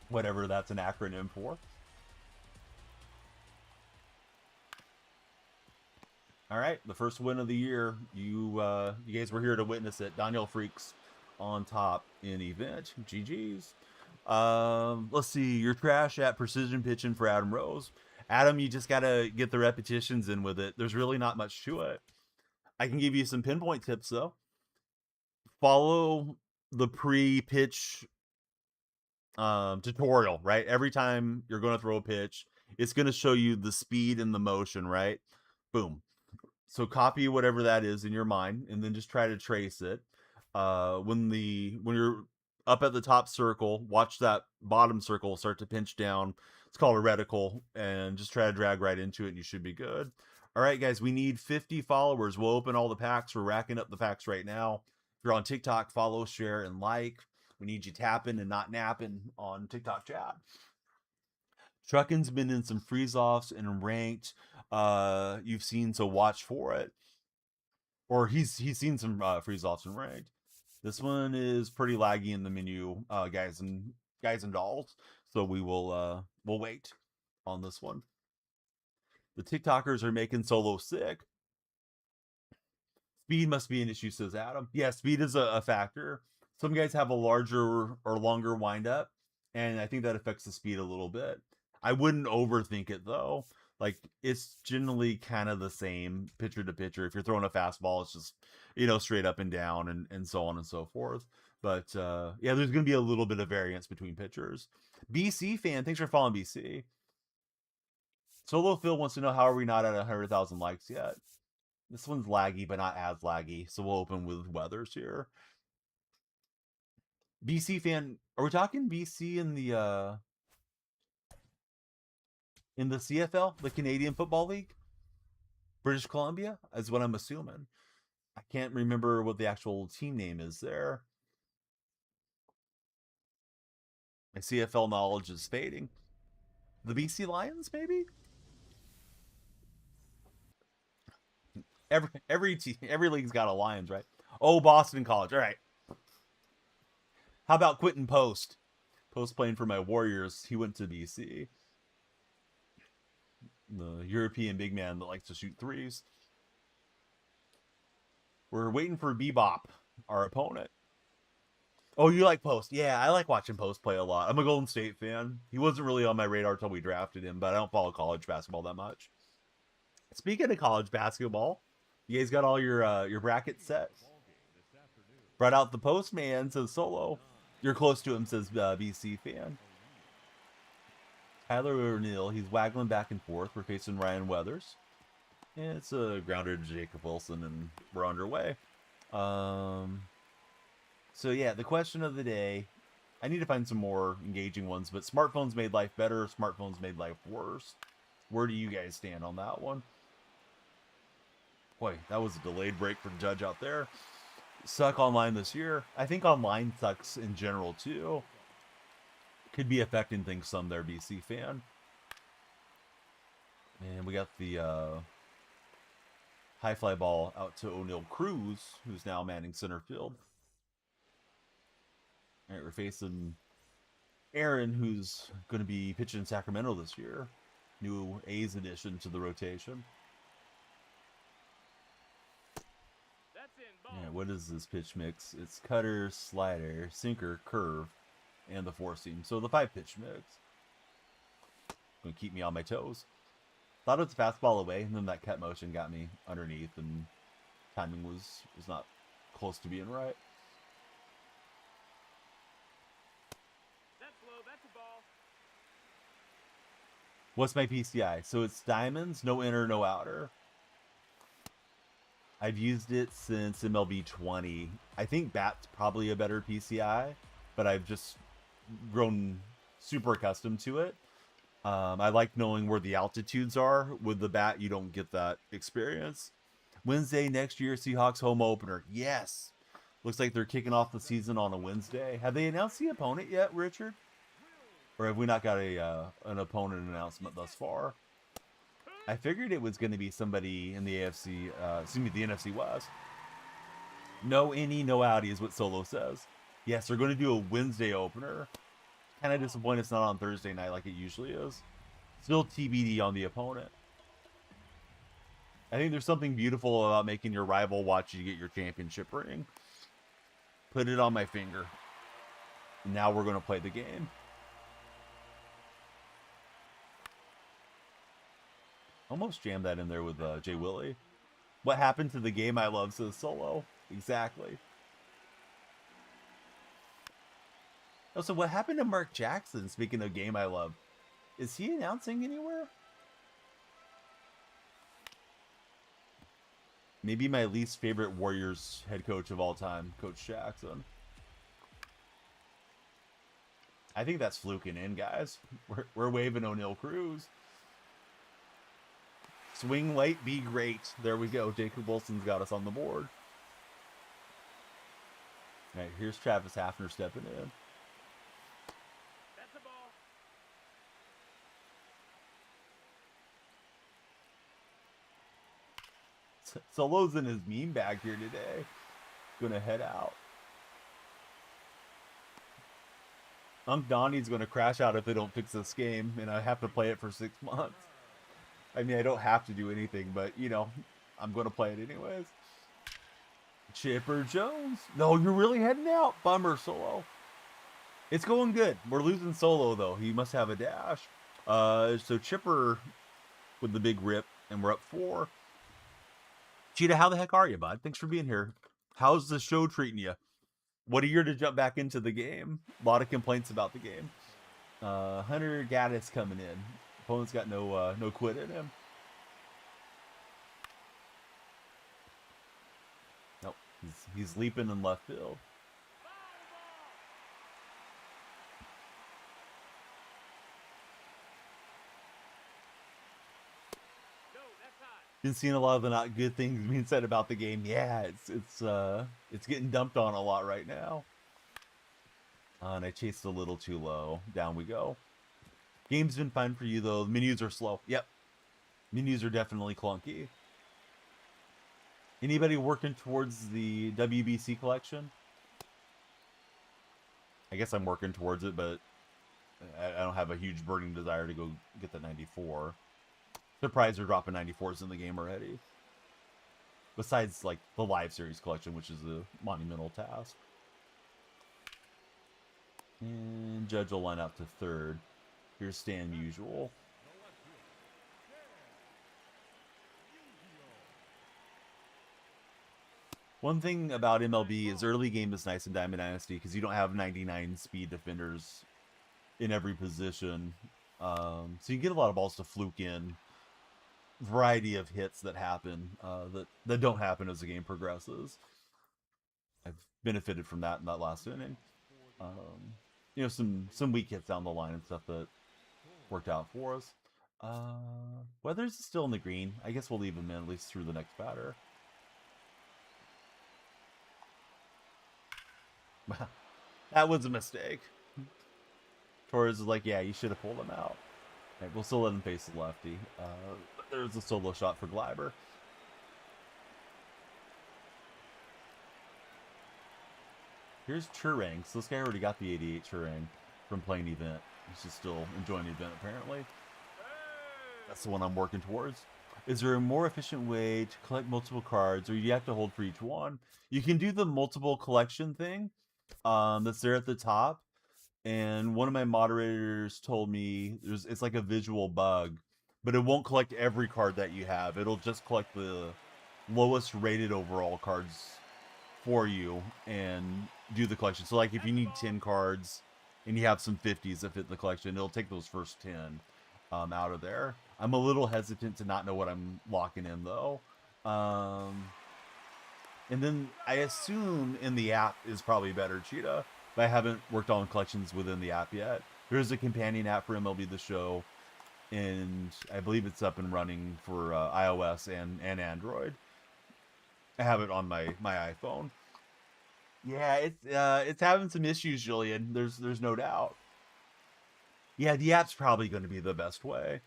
S1: Whatever that's an acronym for. All right, the first win of the year. You guys were here to witness it. DonyellFreak's on top in event. GG's. Let's see. You're trash at precision pitching for Adam Rose. Adam, you just got to get the repetitions in with it. There's really not much to it. I can give you some pinpoint tips, though. Follow the pre-pitch tutorial, right? Every time you're going to throw a pitch, it's going to show you the speed and the motion, right? Boom. So copy whatever that is in your mind, and then just try to trace it. When you're up at the top circle, watch that bottom circle start to pinch down. It's called a reticle, and just try to drag right into it, and you should be good. All right, guys, we need 50 followers. We'll open all the packs. We're racking up the packs right now. If you're on TikTok, follow, share, and like. We need you tapping and not napping on TikTok chat. Truckin's been in some freeze-offs and ranked. You've seen, so watch for it. Or he's seen some freeze-offs and ranked. This one is pretty laggy in the menu, guys and dolls. So we'll wait on this one. The TikTokers are making solo sick. Speed must be an issue, says Adam. Yeah, speed is a factor. Some guys have a larger or longer windup, and I think that affects the speed a little bit. I wouldn't overthink it, though. Like, it's generally kind of the same pitcher to pitcher. If you're throwing a fastball, it's just, straight up and down and so on and so forth. But, yeah, there's going to be a little bit of variance between pitchers. BC fan, thanks for following BC. Solo Phil wants to know, how are we not at 100,000 likes yet? This one's laggy, but not as laggy. So we'll open with Weathers here. BC fan, are we talking BC in the CFL, the Canadian Football League? British Columbia is what I'm assuming. I can't remember what the actual team name is there. My CFL knowledge is fading. The BC Lions, maybe? Every league's got a Lions, right? Oh, Boston College. All right. How about Quentin Post? Post playing for my Warriors. He went to BC. The European big man that likes to shoot threes. We're waiting for Bebop, our opponent. Oh, you like Post? Yeah, I like watching Post play a lot. I'm a Golden State fan. He wasn't really on my radar until we drafted him, but I don't follow college basketball that much. Speaking of college basketball, you guys got all your brackets set? Brought out the postman, says Solo. You're close to him, says BC fan. Tyler O'Neill, he's waggling back and forth. We're facing Ryan Weathers. And it's a grounder to Jacob Wilson, and we're underway. So yeah, the question of the day. I need to find some more engaging ones, but smartphones made life better, smartphones made life worse. Where do you guys stand on that one? Boy, that was a delayed break from Judge out there. Suck online this year. I think online sucks in general too. Could be affecting things some there, BC fan. And we got the high fly ball out to O'Neill Cruz, who's now manning center field. All right, we're facing Aaron, who's going to be pitching in Sacramento this year. New A's addition to the rotation. Yeah, what is this pitch mix? It's cutter, slider, sinker, curve, and the four seam. So the 5-pitch mix. Going to keep me on my toes. Thought it was a fastball away, and then that cut motion got me underneath, and timing was not close to being right.
S2: That's low. That's a ball.
S1: What's my PCI? So it's diamonds, no inner, no outer. I've used it since MLB 20. I think bat's probably a better PCI, but I've just grown super accustomed to it. I like knowing where the altitudes are. With the bat, you don't get that experience. Wednesday next year, Seahawks home opener. Yes. Looks like they're kicking off the season on a Wednesday. Have they announced the opponent yet, Richard? Or have we not got an opponent announcement thus far? I figured it was going to be somebody in the AFC, the NFC West. No innie, no outie is what Solo says. Yes, they're going to do a Wednesday opener. Kind of disappointed it's not on Thursday night like it usually is. Still TBD on the opponent. I think there's something beautiful about making your rival watch you get your championship ring. Put it on my finger. Now we're going to play the game. Almost jammed that in there with Jay Willie. What happened to the game I love, says Solo. Exactly. Oh, so what happened to Mark Jackson, speaking of game I love? Is he announcing anywhere? Maybe my least favorite Warriors head coach of all time, Coach Jackson. I think that's fluking in, guys. We're waving O'Neill Cruz. Swing late, be great. There we go. Jacob Wilson's got us on the board. All right, here's Travis Hafner stepping in.
S2: That's a ball.
S1: Solo's in his meme bag here today. Gonna head out. Unc Donnie's gonna crash out if they don't fix this game, and I have to play it for 6 months. I mean, I don't have to do anything, but, you know, I'm going to play it anyways. Chipper Jones. No, you're really heading out. Bummer, Solo. It's going good. We're losing Solo, though. He must have a dash. So Chipper with the big rip, and we're up 4. Cheetah, how the heck are you, bud? Thanks for being here. How's the show treating you? What a year to jump back into the game. A lot of complaints about the game. Hunter Gaddis coming in. Opponent's got no quit in him. Nope, he's leaping in left field. Been seeing a lot of the not good things being said about the game. Yeah, it's getting dumped on a lot right now. And I chased a little too low. Down we go. Game's been fine for you, though. The menus are slow. Yep. Menus are definitely clunky. Anybody working towards the WBC collection? I guess I'm working towards it, but I don't have a huge burning desire to go get the 94. Surprised they're dropping 94s in the game already. Besides, like, the Live Series collection, which is a monumental task. And Judge will line up to third. Here's Stan Musial. One thing about MLB is early game is nice in Diamond Dynasty because you don't have 99 speed defenders in every position. So you get a lot of balls to fluke in. Variety of hits that happen that don't happen as the game progresses. I've benefited from that in that last inning. Some weak hits down the line and stuff that worked out for us. Weathers is still in the green. I guess we'll leave him in at least through the next batter. That was a mistake. Torres is like, yeah, you should have pulled him out. Right, we'll still let him face the lefty. There's a solo shot for Gleiber. Here's Turang. So this guy already got the 88 Turang from playing event. He's just still enjoying the event, apparently. That's the one I'm working towards. Is there a more efficient way to collect multiple cards, or you have to hold for each one? You can do the multiple collection thing that's there at the top. And one of my moderators told me it's like a visual bug, but it won't collect every card that you have. It'll just collect the lowest rated overall cards for you and do the collection. So like if you need 10 cards and you have some 50s that fit the collection, it'll take those first 10 out of there. I'm a little hesitant to not know what I'm locking in though. And then I assume in the app is probably better, Cheetah, but I haven't worked on collections within the app yet. There's a companion app for MLB The Show, and I believe it's up and running for iOS and Android. I have it on my iPhone. Yeah, it's having some issues, Julian. There's no doubt. Yeah, the app's probably going to be the best way.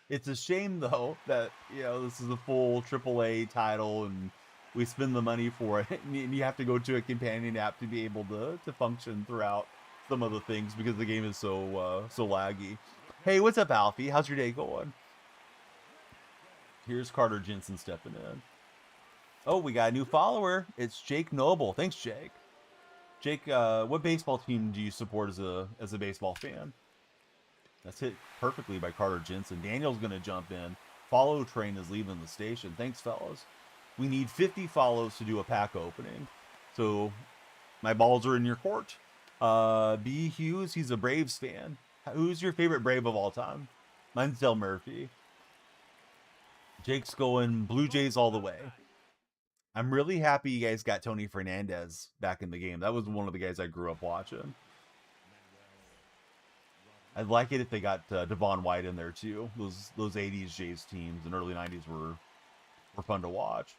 S1: It's a shame though that this is a full AAA title and we spend the money for it, and you have to go to a companion app to be able to function throughout some of the things because the game is so laggy. Hey, what's up, Alfie? How's your day going? Here's Carter Jensen stepping in. Oh, we got a new follower. It's Jake Noble. Thanks, Jake. Jake, what baseball team do you support as a baseball fan? That's hit perfectly by Carter Jensen. Daniel's going to jump in. Follow train is leaving the station. Thanks, fellas. We need 50 follows to do a pack opening. So my balls are in your court. B. Hughes, he's a Braves fan. Who's your favorite Brave of all time? Mine's Del Murphy. Jake's going Blue Jays all the way. I'm really happy you guys got Tony Fernandez back in the game. That was one of the guys I grew up watching. I'd like it if they got Devon White in there too. Those 80s Jays teams and early 90s were fun to watch.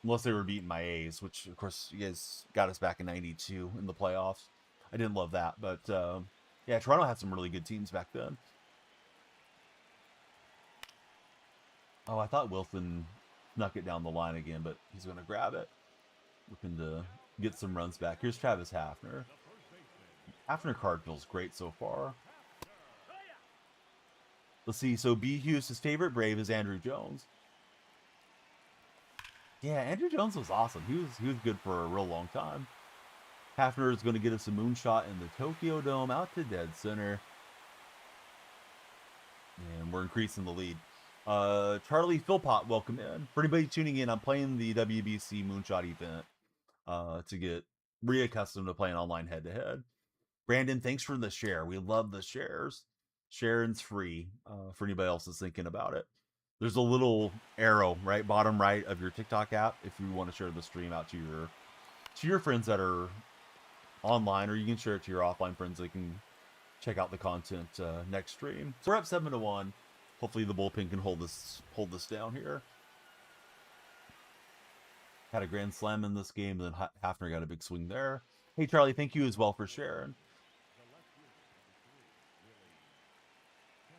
S1: Unless they were beating my A's, which of course you guys got us back in '92 in the playoffs. I didn't love that, but yeah, Toronto had some really good teams back then. Oh, I thought Wilson snuck it down the line again, but he's going to grab it. Looking to get some runs back. Here's Travis Hafner. Hafner card feels great so far. Let's see. So B. Hughes, his favorite Brave is Andrew Jones. Yeah, Andrew Jones was awesome. He was good for a real long time. Hafner is going to get us a moonshot in the Tokyo Dome out to dead center. And we're increasing the lead. Charlie Philpott, welcome in. For anybody tuning in, I'm playing the WBC moonshot event to get reaccustomed to playing online head-to-head. Brandon, thanks for the share. We love the shares. Sharing's free for anybody else that's thinking about it. There's a little arrow right bottom right of your TikTok app if you want to share the stream out to your friends that are online, or you can share it to your offline friends that can check out the content next stream. So we're up 7-1. Hopefully the bullpen can hold this down here. Had a grand slam in this game, and then Hafner got a big swing there. Hey Charlie, thank you as well for sharing.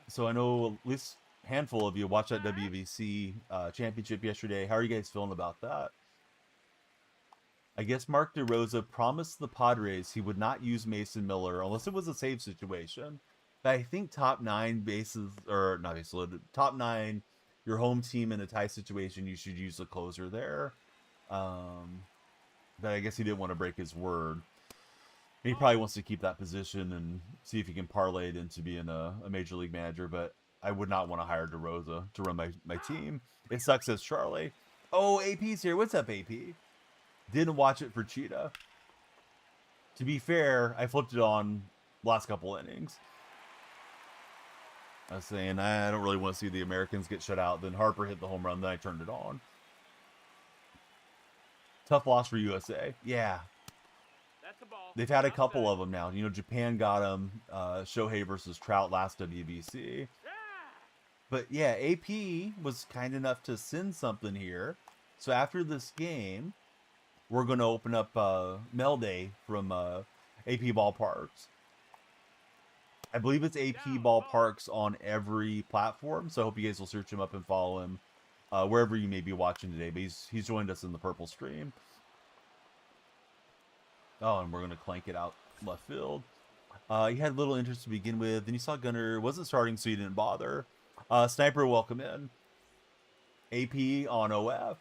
S1: So I know at least a handful of you watched that WBC championship yesterday. How are you guys feeling about that? I guess Mark DeRosa promised the Padres he would not use Mason Miller unless it was a save situation. But I think top 9 bases, or not bases loaded, top 9, your home team in a tie situation, you should use the closer there. But I guess he didn't want to break his word. He probably wants to keep that position and see if he can parlay it into being a major league manager. But I would not want to hire DeRosa to run my team. It sucks as Charlie. Oh, AP's here. What's up, AP? Didn't watch it for Cheetah. To be fair, I flipped it on last couple innings. I was saying I don't really want to see the Americans get shut out. Then Harper hit the home run. Then I turned it on. Tough loss for USA. Yeah,
S2: That's a ball.
S1: they've had a
S2: Outside.
S1: couple of them now. You know, Japan got them. Shohei versus Trout last WBC.
S2: Yeah.
S1: But yeah, AP was kind enough to send something here. So after this game, we're going to open up Mail Day from AP Ballparks. I believe it's AP Ballparks on every platform. So I hope you guys will search him up and follow him wherever you may be watching today. But he's joined us in the purple stream. Oh, and we're going to clank it out left field. He had little interest to begin with. Then you saw Gunnar wasn't starting, so you didn't bother. Sniper, welcome in. AP on OF.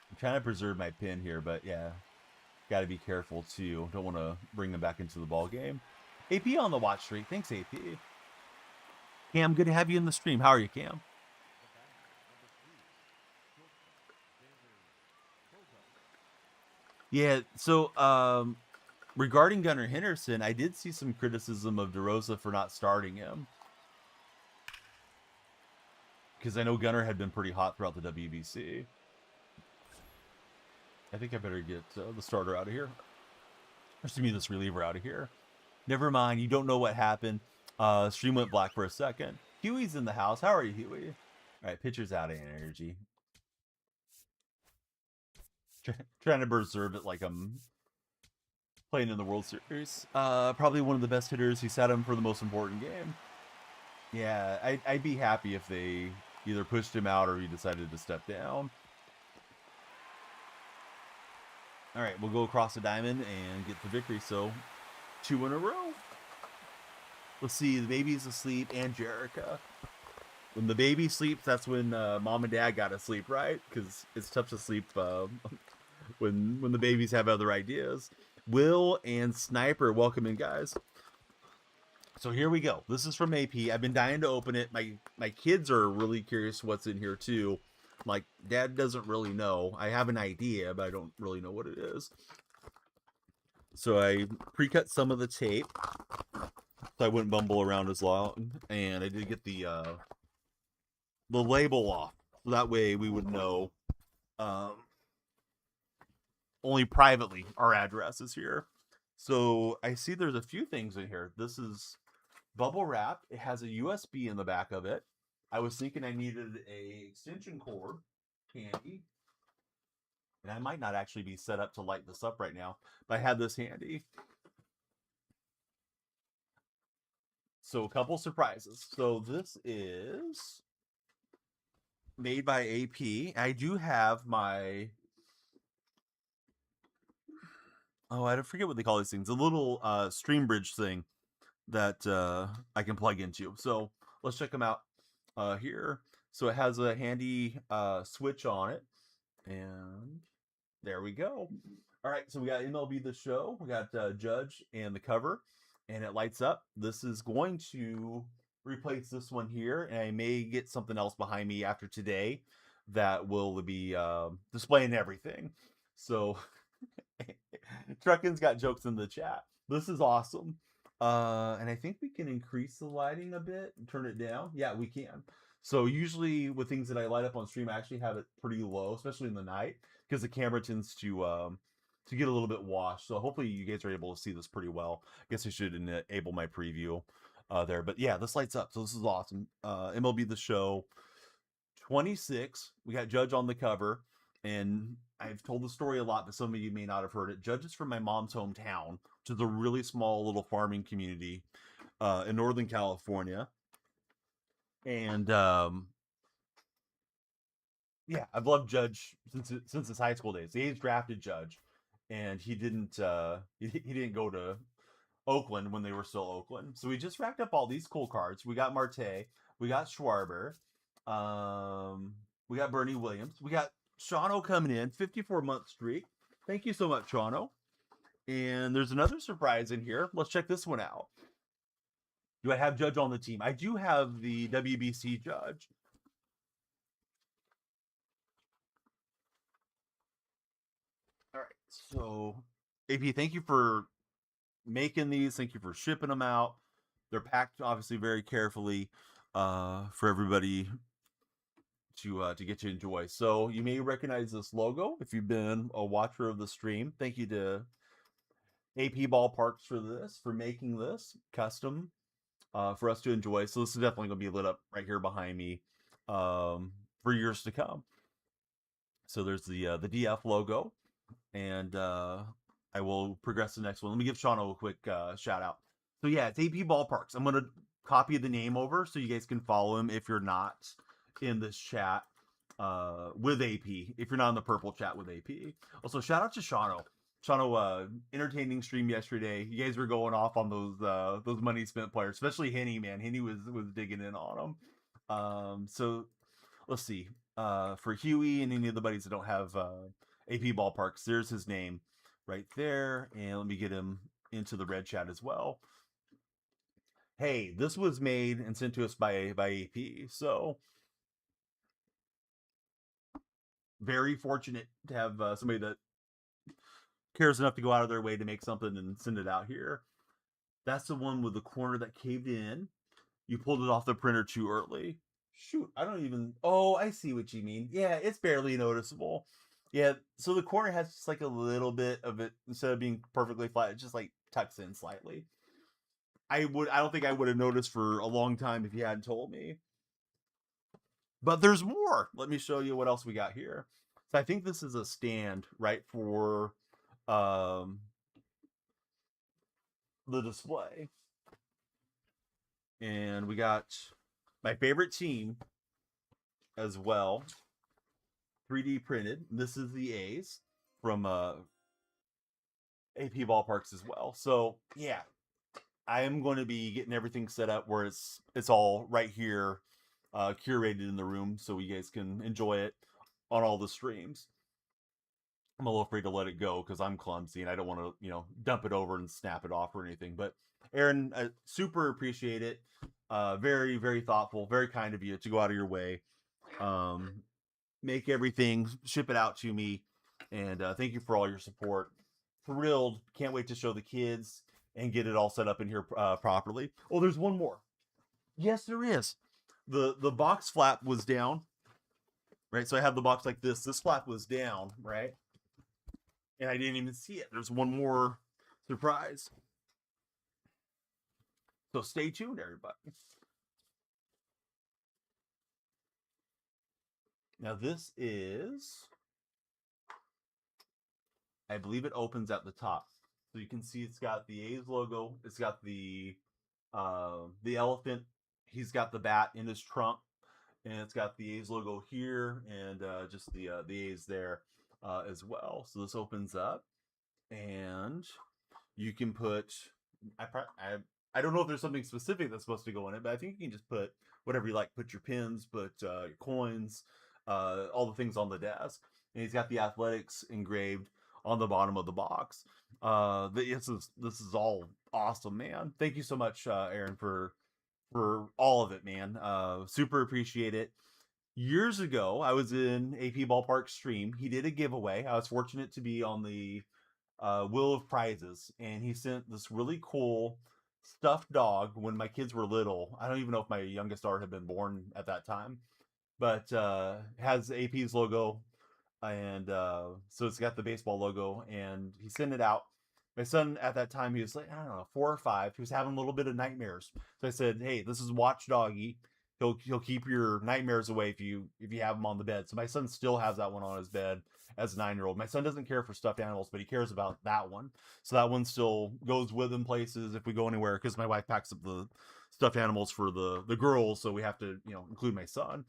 S1: I'm trying to preserve my pin here, but yeah, got to be careful too. Don't want to bring him back into the ball game. AP on the watch streak. Thanks, AP. Cam, good to have you in the stream. How are you, Cam? Yeah, so regarding Gunnar Henderson, I did see some criticism of DeRosa for not starting him. Because I know Gunnar had been pretty hot throughout the WBC. I think I better get the starter out of here. Or excuse me, this reliever out of here. Never mind, you don't know what happened. Stream went black for a second. Huey's in the house. How are you, Huey? All right, pitcher's out of energy. Trying to preserve it like I'm playing in the World Series. Probably one of the best hitters. He sat him for the most important game. Yeah, I'd be happy if they either pushed him out or he decided to step down. All right, we'll go across the diamond and get the victory. So 2 in a row. Let's see, the baby's asleep and Jerica. When the baby sleeps, that's when mom and dad gotta sleep, right? Because it's tough to sleep when the babies have other ideas. Will and Sniper, welcome in, guys. So here we go. This is from AP. I've been dying to open it. My kids are really curious what's in here too. Like, Dad doesn't really know. I have an idea, but I don't really know what it is. So I pre-cut some of the tape so I wouldn't bumble around as long, and I did get the label off. So that way we would know only privately our address is here. So I see there's a few things in here. This is bubble wrap. It has a USB in the back of it. I was thinking I needed a extension cord handy. And I might not actually be set up to light this up right now, but I had this handy. So a couple surprises. So this is made by AP. I do have my... Oh, I forget what they call these things. A little stream bridge thing that I can plug into. So let's check them out here. So it has a handy switch on it. And there we go. All right, so we got MLB The Show. We got Judge and the cover. And it lights up. This is going to replace this one here. And I may get something else behind me after today that will be displaying everything. So Truckin's got jokes in the chat. This is awesome. And I think we can increase the lighting a bit and turn it down. Yeah, we can. So usually with things that I light up on stream, I actually have it pretty low, especially in the night, because the camera tends to get a little bit washed. So hopefully you guys are able to see this pretty well. I guess I should enable my preview there. But yeah, this lights up. So this is awesome. MLB The Show 26. We got Judge on the cover. And I've told the story a lot, but some of you may not have heard it. Judge is from my mom's hometown, which is a really small little farming community in Northern California. And yeah, I've loved Judge since his high school days. He's drafted Judge, and he didn't go to Oakland when they were still Oakland. So we just racked up all these cool cards. We got Marte, we got Schwarber, we got Bernie Williams, we got Shawno coming in, 54-month streak. Thank you so much, Shawno. And there's another surprise in here. Let's check this one out. Do I have Judge on the team? I do have the WBC Judge. So, AP, thank you for making these. Thank you for shipping them out. They're packed obviously very carefully for everybody to get to enjoy. So you may recognize this logo if you've been a watcher of the stream. Thank you to AP Ballparks for making this custom for us to enjoy. So this is definitely going to be lit up right here behind me for years to come. So there's the DF logo, and I will progress to the next one. Let me give Shawno a quick shout out. So yeah, it's AP Ballparks. I'm gonna copy the name over so you guys can follow him if you're not in this chat with AP. If you're not in the purple chat with AP. Also, shout out to Shawno. Shawno, entertaining stream yesterday. You guys were going off on those money spent players, especially Henny. Man, Henny was digging in on them. So let's see. For Huey and any of the buddies that don't have AP Ballparks, there's his name right there. And let me get him into the red chat as well. Hey, this was made and sent to us by AP. So very fortunate to have somebody that cares enough to go out of their way to make something and send it out here. That's the one with the corner that caved in. You pulled it off the printer too early. Shoot, I don't even. Oh, I see what you mean. Yeah, it's barely noticeable. Yeah, so the corner has just like a little bit of it instead of being perfectly flat. It just like tucks in slightly. I don't think I would have noticed for a long time if you hadn't told me. But there's more. Let me show you what else we got here. So I think this is a stand, right, for the display. And we got my favorite team as well, 3D printed. This is the A's from AP Ballparks as well. So yeah, I am going to be getting everything set up where it's all right here, curated in the room, so you guys can enjoy it on all the streams. I'm a little afraid to let it go because I'm clumsy and I don't want to, dump it over and snap it off or anything. But Aaron, I super appreciate it. Very, very thoughtful, very kind of you to go out of your way, make everything, ship it out to me, and thank you for all your support. Thrilled, can't wait to show the kids and get it all set up in here properly. Oh, there's one more. Yes, there is. The box flap was down, right? So I have the box like this. This flap was down, right? And I didn't even see it. There's one more surprise. So stay tuned, everybody. Now this is, I believe it opens at the top. So you can see it's got the A's logo. It's got the elephant. He's got the bat in his trunk, and it's got the A's logo here and just the A's there as well. So this opens up, and you can put. I don't know if there's something specific that's supposed to go in it, but I think you can just put whatever you like. Put your pins, put your coins, all the things on the desk. And he's got the athletics engraved on the bottom of the box. This is all awesome, man. Thank you so much, Aaron, for all of it, man. Super appreciate it. Years ago, I was in AP Ballpark stream. He did a giveaway. I was fortunate to be on the Wheel of Prizes, and he sent this really cool stuffed dog when my kids were little. I don't even know if my youngest daughter had been born at that time, but has AP's logo, and so it's got the baseball logo, and he sent it out. My son at that time, he was like, I don't know, 4 or 5. He was having a little bit of nightmares. So I said, hey, this is Watch Doggy. He'll keep your nightmares away if you have him on the bed. So my son still has that one on his bed as a 9-year-old. My son doesn't care for stuffed animals, but he cares about that one. So that one still goes with him places if we go anywhere, because my wife packs up the stuffed animals for the girls, so we have to include my son.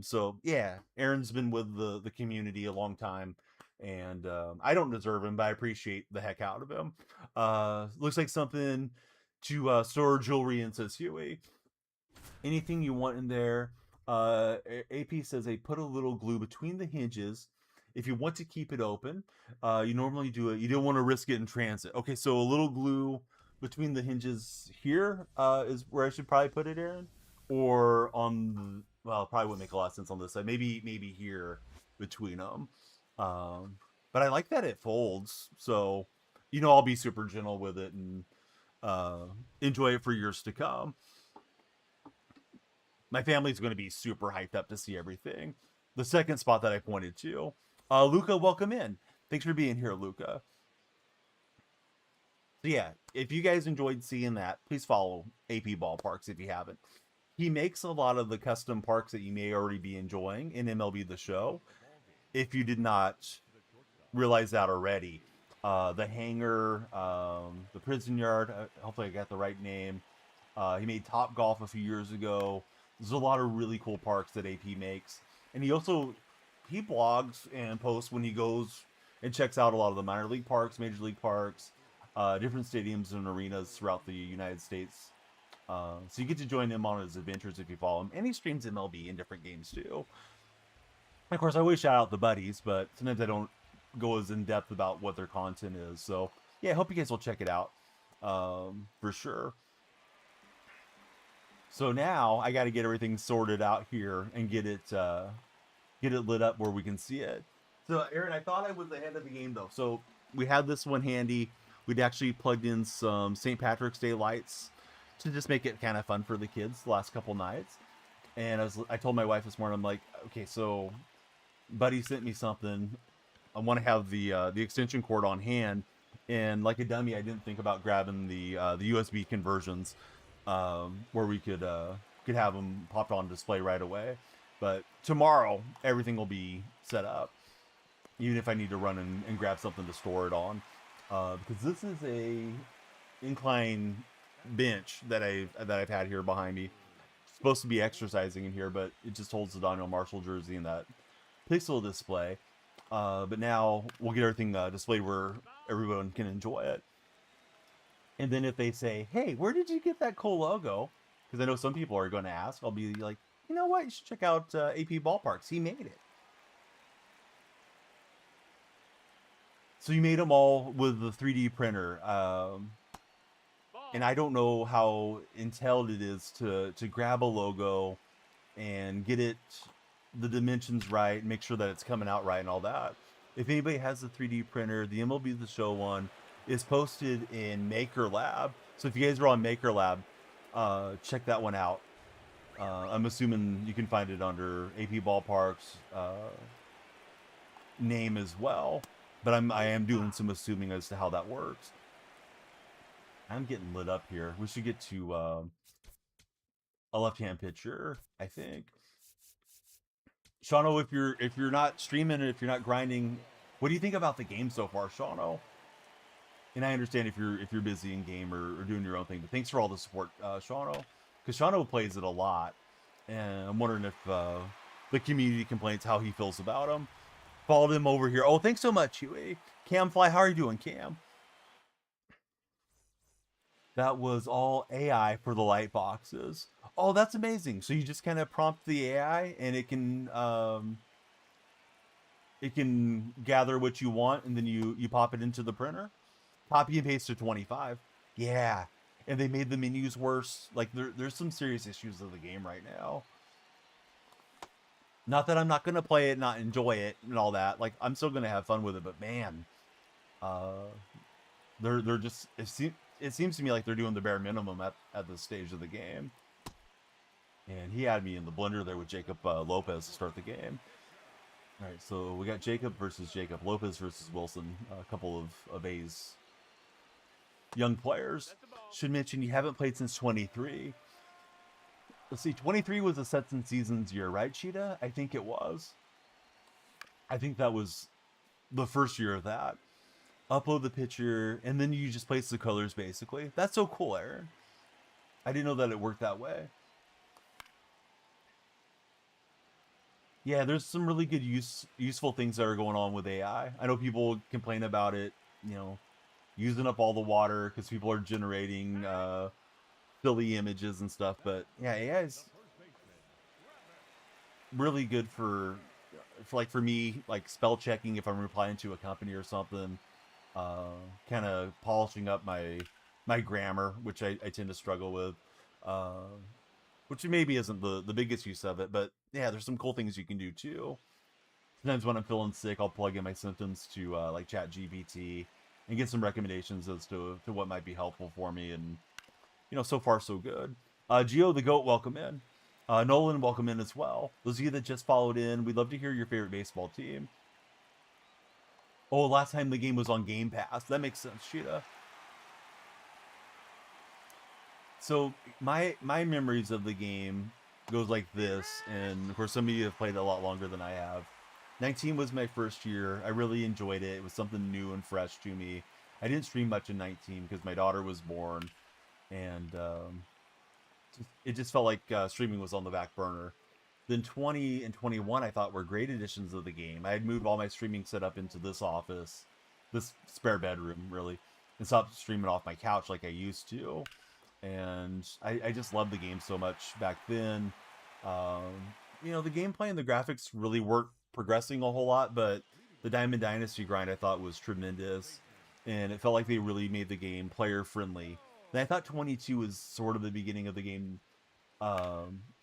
S1: So yeah, Aaron's been with the community a long time, and I don't deserve him, but I appreciate the heck out of him. Looks like something to store jewelry in, says Huey. Anything you want in there. AP says they put a little glue between the hinges if you want to keep it open. You normally do it. You don't want to risk it in transit. Okay, so a little glue between the hinges here is where I should probably put it, Aaron, or on. Well, it probably wouldn't make a lot of sense on this side. Maybe here between them. but I like that it folds. So, I'll be super gentle with it and enjoy it for years to come. My family's going to be super hyped up to see everything. The second spot that I pointed to, Luca, welcome in. Thanks for being here, Luca. So yeah, if you guys enjoyed seeing that, please follow AP Ballparks if you haven't. He makes a lot of the custom parks that you may already be enjoying in MLB The Show. If you did not realize that already, the hangar, the prison yard. Hopefully, I got the right name. He made Top Golf a few years ago. There's a lot of really cool parks that AP makes, and he blogs and posts when he goes and checks out a lot of the minor league parks, major league parks, different stadiums and arenas throughout the United States. So you get to join him on his adventures if you follow him, and he streams MLB in different games too. Of course, I always shout out the buddies, but sometimes I don't go as in depth about what their content is. So yeah, I hope you guys will check it out for sure. So now I got to get everything sorted out here and get it lit up where we can see it. So Aaron, I thought I was ahead of the game though. So we had this one handy. We'd actually plugged in some St. Patrick's Day lights to just make it kind of fun for the kids the last couple nights. And I told my wife this morning, I'm like, okay, so buddy sent me something. I want to have the extension cord on hand, and like a dummy, I didn't think about grabbing the USB conversions, where we could have them popped on display right away. But tomorrow, everything will be set up, even if I need to run and grab something to store it on, because this is a incline bench that I've had here behind me. It's supposed to be exercising in here, but it just holds the Donnell Marshall jersey and that pixel display. But now we'll get everything displayed where everyone can enjoy it. And then if they say, hey, where did you get that cool logo? Because I know some people are going to ask. I'll be like, you know what? You should check out AP Ballparks. He made it. So you made them all with the 3D printer. And I don't know how entailed it is to grab a logo and get it the dimensions right, make sure that it's coming out right and all that. If anybody has a 3D printer, the MLB The Show one is posted in Maker Lab. So if you guys are on Maker Lab, check that one out. I'm assuming you can find it under AP Ballparks name as well. But I am doing some assuming as to how that works. I'm getting lit up here. We should get to a left-hand pitcher, I think. Shauno, if you're not streaming and if you're not grinding, what do you think about the game so far, Shauno? And I understand if you're busy in game or doing your own thing, but thanks for all the support, Shauno, because Shauno plays it a lot, and I'm wondering if the community complains how he feels about him. Followed him over here. Oh, thanks so much, Huey. Camfly, how are you doing, Cam? That was all AI for the light boxes. Oh, that's amazing. So you just kind of prompt the AI and it can gather what you want, and then you pop it into the printer. Copy and paste to 25. Yeah. And they made the menus worse. Like there's some serious issues of the game right now. Not that I'm not gonna play it, not enjoy it and all that. Like I'm still gonna have fun with it, but man, they're just it seems to me like they're doing the bare minimum at this stage of the game. And he had me in the blender there with Jacob Lopez to start the game. All right, so we got Jacob versus Jacob, Lopez versus Wilson, a couple of A's young players. Should mention you haven't played since 23. Let's see, 23 was a sets and seasons year, right, Cheetah? I think it was. I think that was the first year of that. Upload the picture, and then you just place the colors, basically. That's so cool, Aaron. I didn't know that it worked that way. Yeah, there's some really good useful things that are going on with AI. I know people complain about it, using up all the water because people are generating silly images and stuff. But yeah, AI is really good for me, like spell checking if I'm replying to a company or something. Kind of polishing up my grammar, which I tend to struggle with. Which maybe isn't the biggest use of it, but yeah, there's some cool things you can do too. Sometimes when I'm feeling sick, I'll plug in my symptoms to like ChatGPT and get some recommendations as to what might be helpful for me. And so far so good. Geo the Goat, welcome in. Nolan, welcome in as well. Those of you that just followed in, we'd love to hear your favorite baseball team. Oh, last time the game was on Game Pass. That makes sense, Sheeta. So my memories of the game goes like this, and of course some of you have played it a lot longer than I have. 19 was my first year. I really enjoyed it. It was something new and fresh to me. I didn't stream much in 19 because my daughter was born, and it just felt like streaming was on the back burner. Then 20 and 21 I thought were great additions of the game. I had moved all my streaming setup into this office, this spare bedroom really, and stopped streaming off my couch like I used to. And I just loved the game so much back then. The gameplay and the graphics really weren't progressing a whole lot, but the Diamond Dynasty grind I thought was tremendous, and it felt like they really made the game player friendly. And I thought 22 was sort of the beginning of the game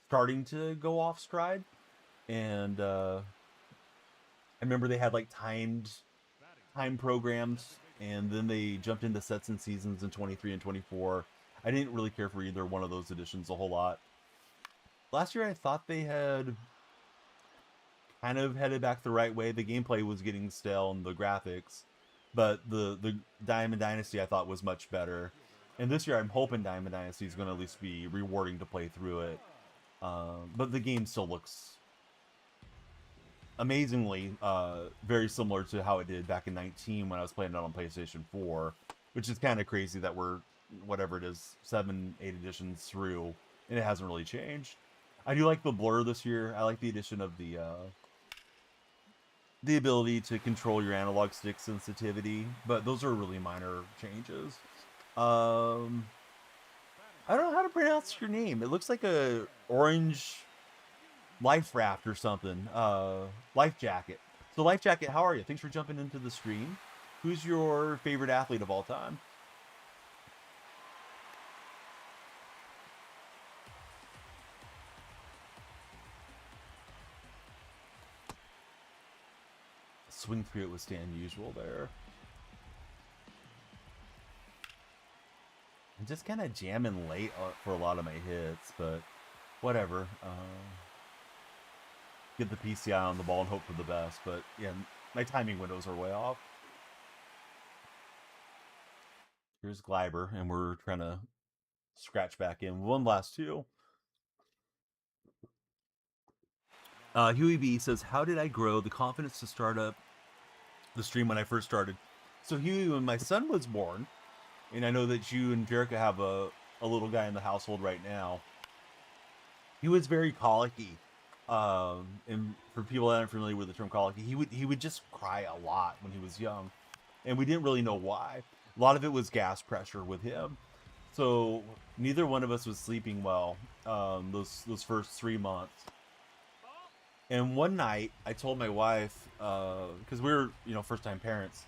S1: starting to go off stride, and I remember they had like time programs, and then they jumped into sets and seasons in 23 and 24. I didn't really care for either one of those editions a whole lot. Last year I thought they had kind of headed back the right way. The gameplay was getting stale and the graphics, but the Diamond Dynasty I thought was much better. And this year I'm hoping Diamond Dynasty is going to at least be rewarding to play through it. But the game still looks amazingly very similar to how it did back in 19 when I was playing it on PlayStation 4, which is kind of crazy that we're, whatever it is, 7, 8 editions through, and it hasn't really changed. I do like the blur this year. I like the addition of the ability to control your analog stick sensitivity, but those are really minor changes. I don't know how to pronounce your name. It looks like a orange life raft or something. Life jacket. So Life Jacket, how are you? Thanks for jumping into the stream. Who's your favorite athlete of all time? Swing through it withstand usual there. I'm just kind of jamming late for a lot of my hits, but whatever. Get the PCI on the ball and hope for the best, but yeah, my timing windows are way off. Here's Gleiber, and we're trying to scratch back in. One last two. Huey B says, how did I grow the confidence to start up the stream when I first started? So Huey, when my son was born, and I know that you and Jerica have a little guy in the household right now, he was very colicky. And for people that aren't familiar with the term colicky, he would just cry a lot when he was young, and we didn't really know why. A lot of it was gas pressure with him, so neither one of us was sleeping well those first 3 months. And one night, I told my wife, because we were first time parents,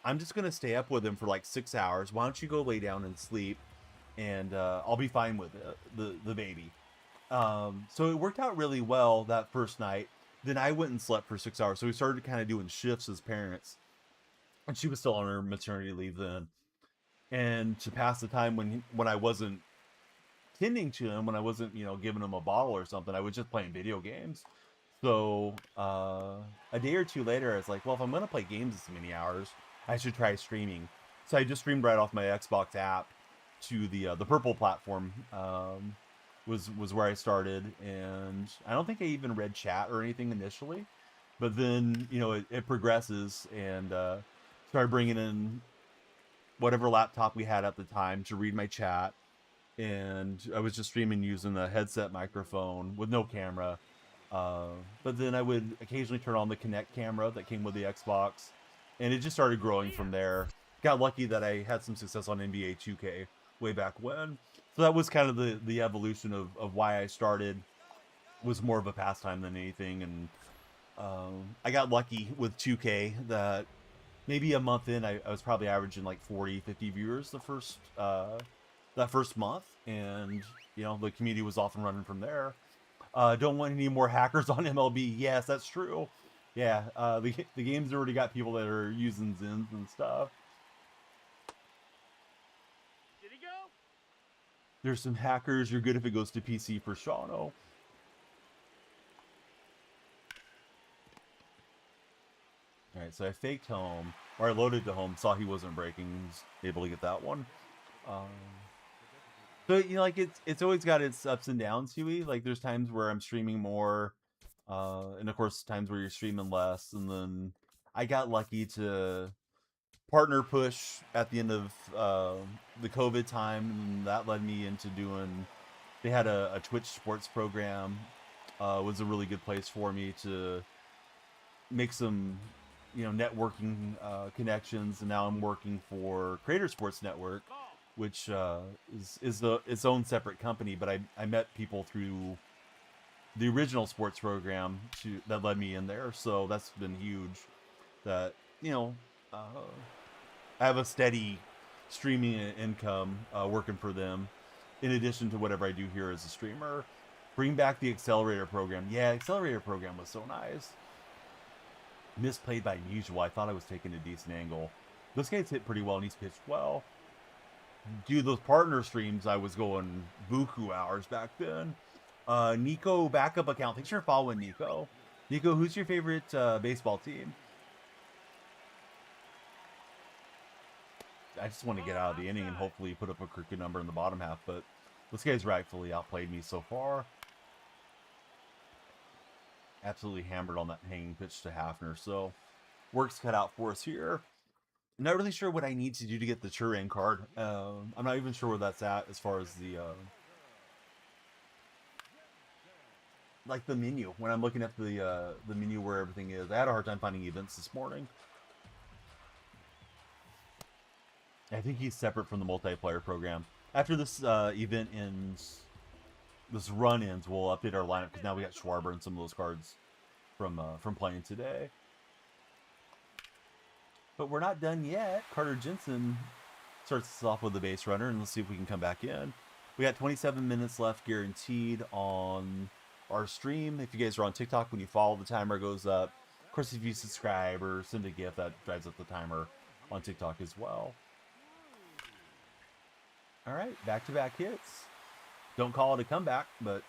S1: I'm just gonna stay up with him for like 6 hours. Why don't you go lay down and sleep, and I'll be fine with the baby. So it worked out really well that first night. Then I went and slept for 6 hours. So we started kind of doing shifts as parents. And she was still on her maternity leave then. And to pass the time when I wasn't tending to him, when I wasn't, giving him a bottle or something, I was just playing video games. So a day or two later, I was like, well, if I'm going to play games this many hours, I should try streaming. So I just streamed right off my Xbox app to the Purple platform. Was where I started, and I don't think I even read chat or anything initially, but then it progresses, and started bringing in whatever laptop we had at the time to read my chat, and I was just streaming using a headset microphone with no camera, but then I would occasionally turn on the Kinect camera that came with the Xbox, and it just started growing from there. Got lucky that I had some success on NBA 2K way back when. So that was kind of the evolution of why I started. Was more of a pastime than anything, and I got lucky with 2K that maybe a month in, I was probably averaging like 40, 50 viewers that first month, and the community was off and running from there. Don't want any more hackers on MLB. Yes, that's true. Yeah, the game's already got people that are using Zins and stuff.
S2: Did he go?
S1: There's some hackers. You're good if it goes to PC for Shawno. All right, so I faked home, or I loaded to home, saw he wasn't breaking, was able to get that one. So like it's always got its ups and downs, Huey. Like there's times where I'm streaming more, and of course times where you're streaming less. And then I got lucky to partner push at the end of the COVID time, and that led me into doing. They had a Twitch sports program. Was a really good place for me to make some networking connections, and now I'm working for Creator Sports Network, which is its own separate company. But I met people through the original sports program that led me in there, so that's been huge. That I have a steady streaming income working for them, in addition to whatever I do here as a streamer. Bring back the accelerator program. Yeah, accelerator program was so nice. Misplayed by unusual. I thought I was taking a decent angle. This guy's hit pretty well and he's pitched well. Dude, those partner streams, I was going buku hours back then. Nico backup account. Thanks for following, Nico. Nico, who's your favorite baseball team? I just want to get out of the inning and hopefully put up a crooked number in the bottom half, but this guy's rightfully outplayed me so far. Absolutely hammered on that hanging pitch to Hafner, so work's cut out for us here. I'm not really sure what I need to do to get the Turin card. I'm not even sure where that's at as far as the like the menu. When I'm looking at the menu where everything is, I had a hard time finding events this morning. I think he's separate from the multiplayer program. After this event ends, this run ends, we'll update our lineup because now we got Schwarber and some of those cards from playing today. But we're not done yet. Carter Jensen starts us off with the base runner, and let's see if we can come back in. We got 27 minutes left guaranteed on our stream. If you guys are on TikTok, when you follow, the timer goes up. Of course, if you subscribe or send a gift, that drives up the timer on TikTok as well. All right, back-to-back hits. Don't call it a comeback, but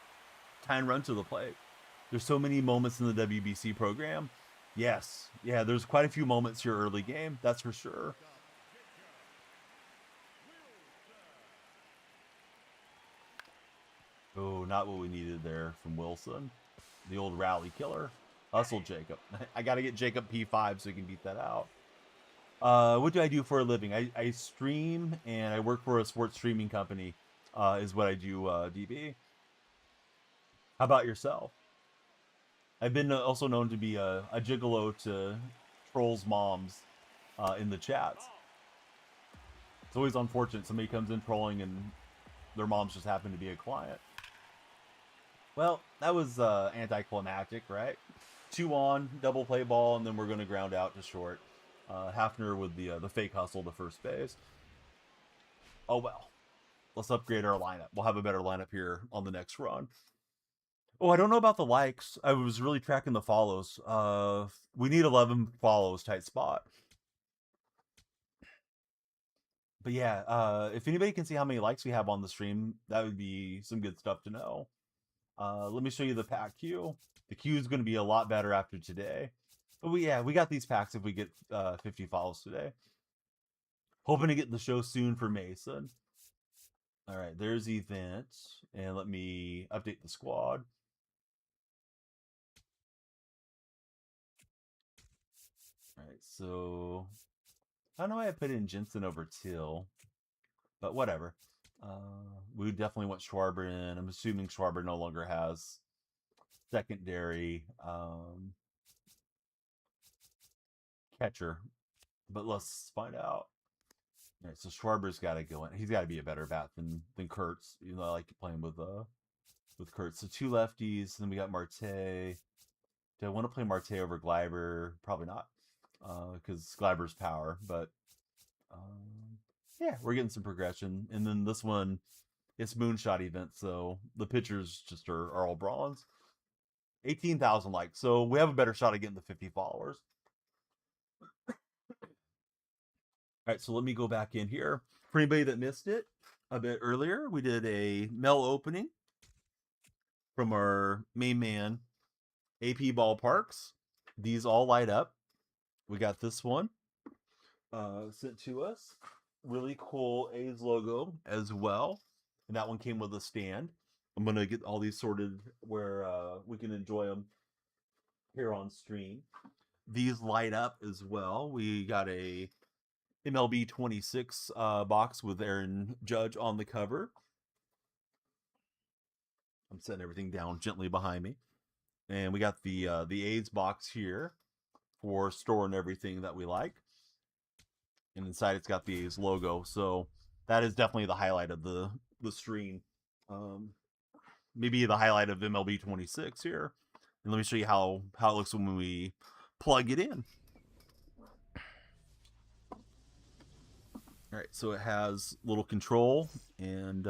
S1: time run to the plate. There's so many moments in the WBC program. Yes, yeah, there's quite a few moments here early game, that's for sure. Oh, not what we needed there from Wilson. The old rally killer. Hustle, Jacob. I got to get Jacob P5 so he can beat that out. What do I do for a living? I stream, and I work for a sports streaming company, is what I do, DB. How about yourself? I've been also known to be a gigolo to trolls' moms in the chats. It's always unfortunate somebody comes in trolling and their moms just happen to be a client. Well, that was anticlimactic, right? 2 on, double play ball, and then we're going to ground out to short. Hafner with the fake hustle to first base. Oh well. Let's upgrade our lineup. We'll have a better lineup here on the next run. Oh, I don't know about the likes. I was really tracking the follows. We need 11 follows, tight spot. But yeah, if anybody can see how many likes we have on the stream, that would be some good stuff to know. Let me show you the pack queue. The queue is going to be a lot better after today. But we got these packs if we get 50 follows today. Hoping to get the show soon for Mason. All right, there's event. And let me update the squad. All right, so I don't know why I put in Jensen over Till, but whatever. We definitely want Schwarber in. I'm assuming Schwarber no longer has secondary catcher, but let's find out. All right, so Schwarber's got to go in. He's got to be a better bat than Kurtz. Even though I like playing with Kurtz. So 2 lefties. Then we got Marte. Do I want to play Marte over Gleiber? Probably not, because Gleiber's power. But yeah, we're getting some progression. And then this one It's Moonshot event, so the pitchers just are all bronze. 18,000 likes, so we have a better shot of getting the 50 followers. All right, so let me go back in here. For anybody that missed it a bit earlier, we did a mail opening from our main man, AP Ballparks. These all light up. We got this one sent to us. Really cool A's logo as well. And that one came with a stand. I'm going to get all these sorted where we can enjoy them here on stream. These light up as well. We got a MLB 26 box with Aaron Judge on the cover. I'm setting everything down gently behind me. And we got the A's box here for storing everything that we like. And inside it's got the A's logo. So that is definitely the highlight of the stream. Maybe the highlight of MLB 26 here. And let me show you how it looks when we plug it in. All right, so it has little control and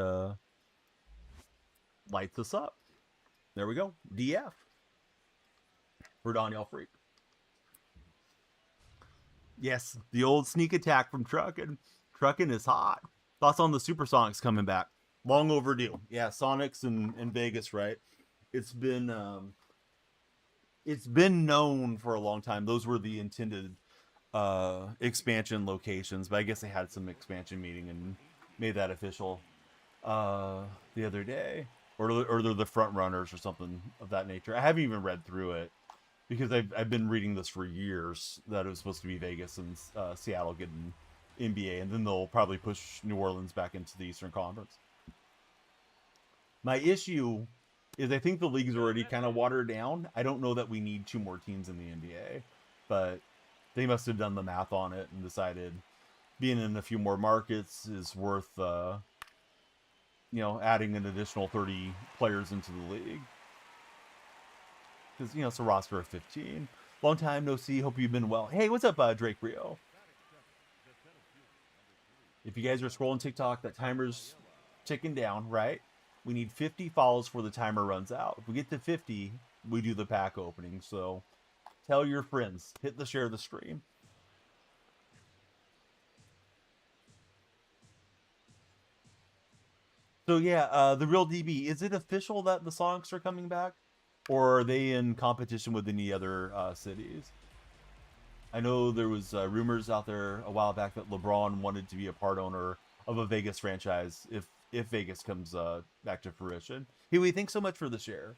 S1: lights us up. There we go. DF for DonyellFreak. Yes, the old sneak attack from Truckin'. Truckin' is hot. Thoughts on the Supersonics coming back? Long overdue. Yeah, Sonics in Vegas, right? It's been known for a long time. Those were the intended expansion locations, but I guess they had some expansion meeting and made that official the other day, or they're the front runners or something of that nature. I haven't even read through it because I've been reading this for years that it was supposed to be Vegas and Seattle getting NBA, and then they'll probably push New Orleans back into the Eastern Conference. My issue is I think the league's already kind of watered down. I don't know that we need 2 more teams in the NBA, but they must have done the math on it and decided being in a few more markets is worth, adding an additional 30 players into the league. Because, it's a roster of 15. Long time no see. Hope you've been well. Hey, what's up, Drake Rio? If you guys are scrolling TikTok, that timer's ticking down, right? We need 50 follows before the timer runs out. If we get to 50, we do the pack opening. So tell your friends. Hit the share of the stream. So yeah, the real DB, is it official that the Sonics are coming back? Or are they in competition with any other cities? I know there was rumors out there a while back that LeBron wanted to be a part owner of a Vegas franchise if Vegas comes back to fruition. Huey, thanks so much for the share.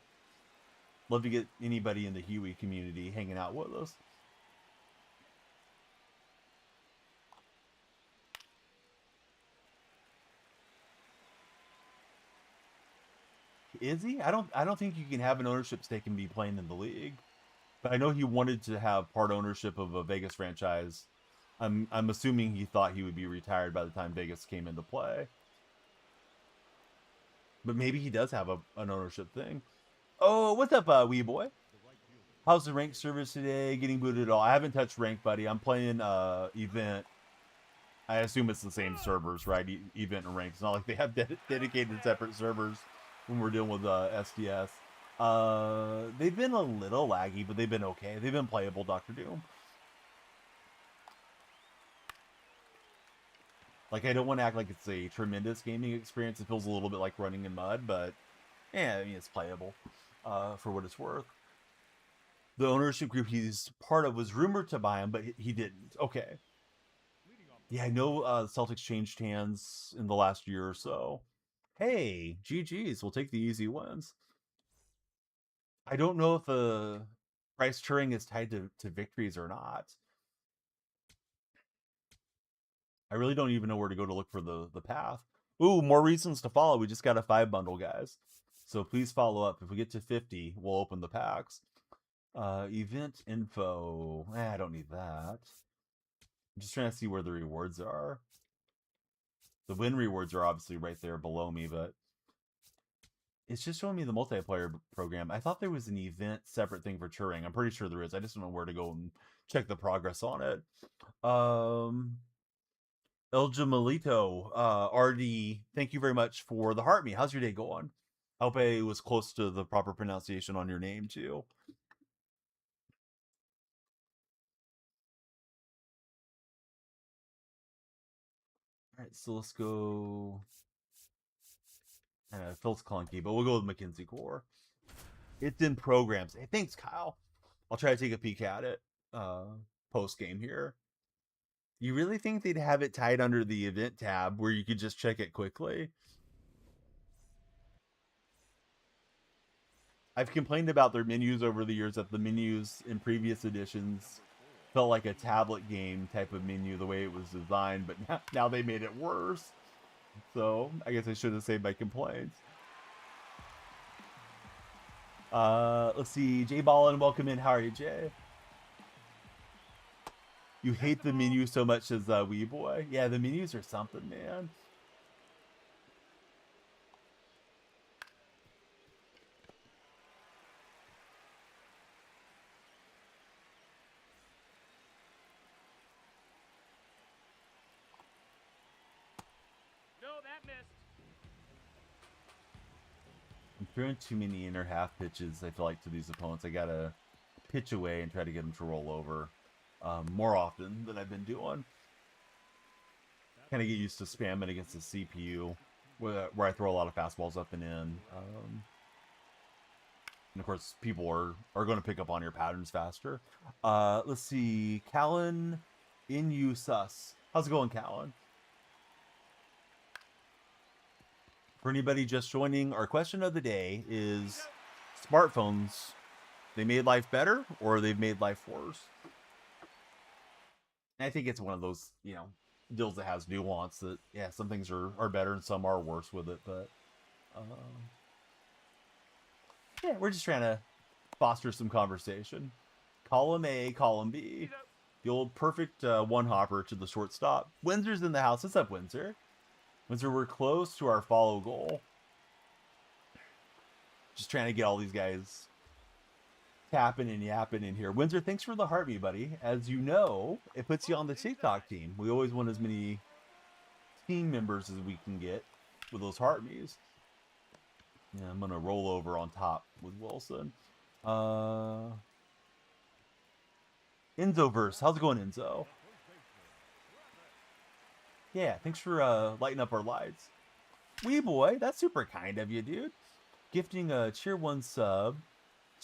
S1: Love to get anybody in the Huey community hanging out with us. Is he? I don't think you can have an ownership stake and be playing in the league. But I know he wanted to have part ownership of a Vegas franchise. I'm assuming he thought he would be retired by the time Vegas came into play. But maybe he does have an ownership thing. Oh, what's up, wee boy? How's the rank service today? Getting booted at all? I haven't touched rank, buddy. I'm playing event. I assume it's the same servers, right? Event and rank. It's not like they have dedicated separate servers when we're dealing with SDS. They've been a little laggy, but they've been okay. They've been playable, Dr. Doom. Like, I don't want to act like it's a tremendous gaming experience. It feels a little bit like running in mud, but yeah, I mean, it's playable for what it's worth. The ownership group he's part of was rumored to buy him, but he didn't. Okay. Yeah, I know Celtics changed hands in the last year or so. Hey, GG's, we'll take the easy ones. I don't know if the price Turing is tied to victories or not. I really don't even know where to go to look for the path. Ooh, more reasons to follow. We just got a 5 bundle, guys. So please follow up. If we get to 50, we'll open the packs. Event info. I don't need that. I'm just trying to see where the rewards are. The win rewards are obviously right there below me, but it's just showing me the multiplayer program. I thought there was an event separate thing for Turing. I'm pretty sure there is. I just don't know where to go and check the progress on it. El Jamalito, RD, thank you very much for the heart me. How's your day going? I hope I was close to the proper pronunciation on your name too. All right, so let's go. It feels clunky, but we'll go with Mackenzie Core. It's in programs. Hey, thanks, Kyle. I'll try to take a peek at it post game here. You really think they'd have it tied under the event tab where you could just check it quickly? I've complained about their menus over the years, that the menus in previous editions felt like a tablet game type of menu the way it was designed, but now they made it worse. So I guess I should have saved my complaints. Let's see, Jay Ballin, welcome in. How are you, Jay? You hate the menu so much as Wee Boy? Yeah, the menus are something, man.
S2: No, that missed.
S1: I'm throwing too many inner half pitches, I feel like, to these opponents. I gotta pitch away and try to get them to roll over more often than I've been doing. Kind of get used to spamming against the CPU, where I throw a lot of fastballs up and in. And of course, people are going to pick up on your patterns faster. Let's see, Callan in you sus. How's it going, Callan? For anybody just joining, our question of the day is: smartphones, they made life better or they've made life worse? And I think it's one of those, deals that has nuance that, yeah, some things are better and some are worse with it. But, yeah, we're just trying to foster some conversation. Column A, column B. The old perfect one hopper to the shortstop. Windsor's in the house. What's up, Windsor? Windsor, we're close to our follow goal. Just trying to get all these guys tapping and yapping in here. Windsor, thanks for the heartbeat, buddy. As you know, it puts you on the TikTok team. We always want as many team members as we can get with those heartbeats. Yeah, I'm gonna roll over on top with Wilson. Enzoverse, how's it going, Enzo? Yeah, thanks for lighting up our lights. Wee boy, that's super kind of you, dude. Gifting a tier 1 sub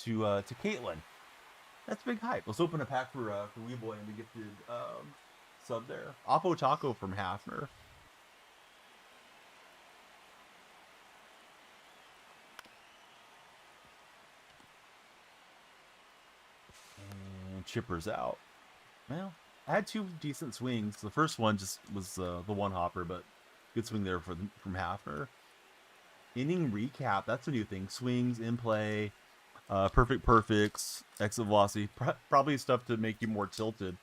S1: to Caitlin. That's big hype. Let's open a pack for Wee Boy and the gifted sub there. Oppo Taco from Hafner. And Chipper's out. Well, I had 2 decent swings. The first one just was the one hopper, but good swing there from Hafner. Inning recap, that's a new thing. Swings, in play, perfect perfects, exit velocity. Probably stuff to make you more tilted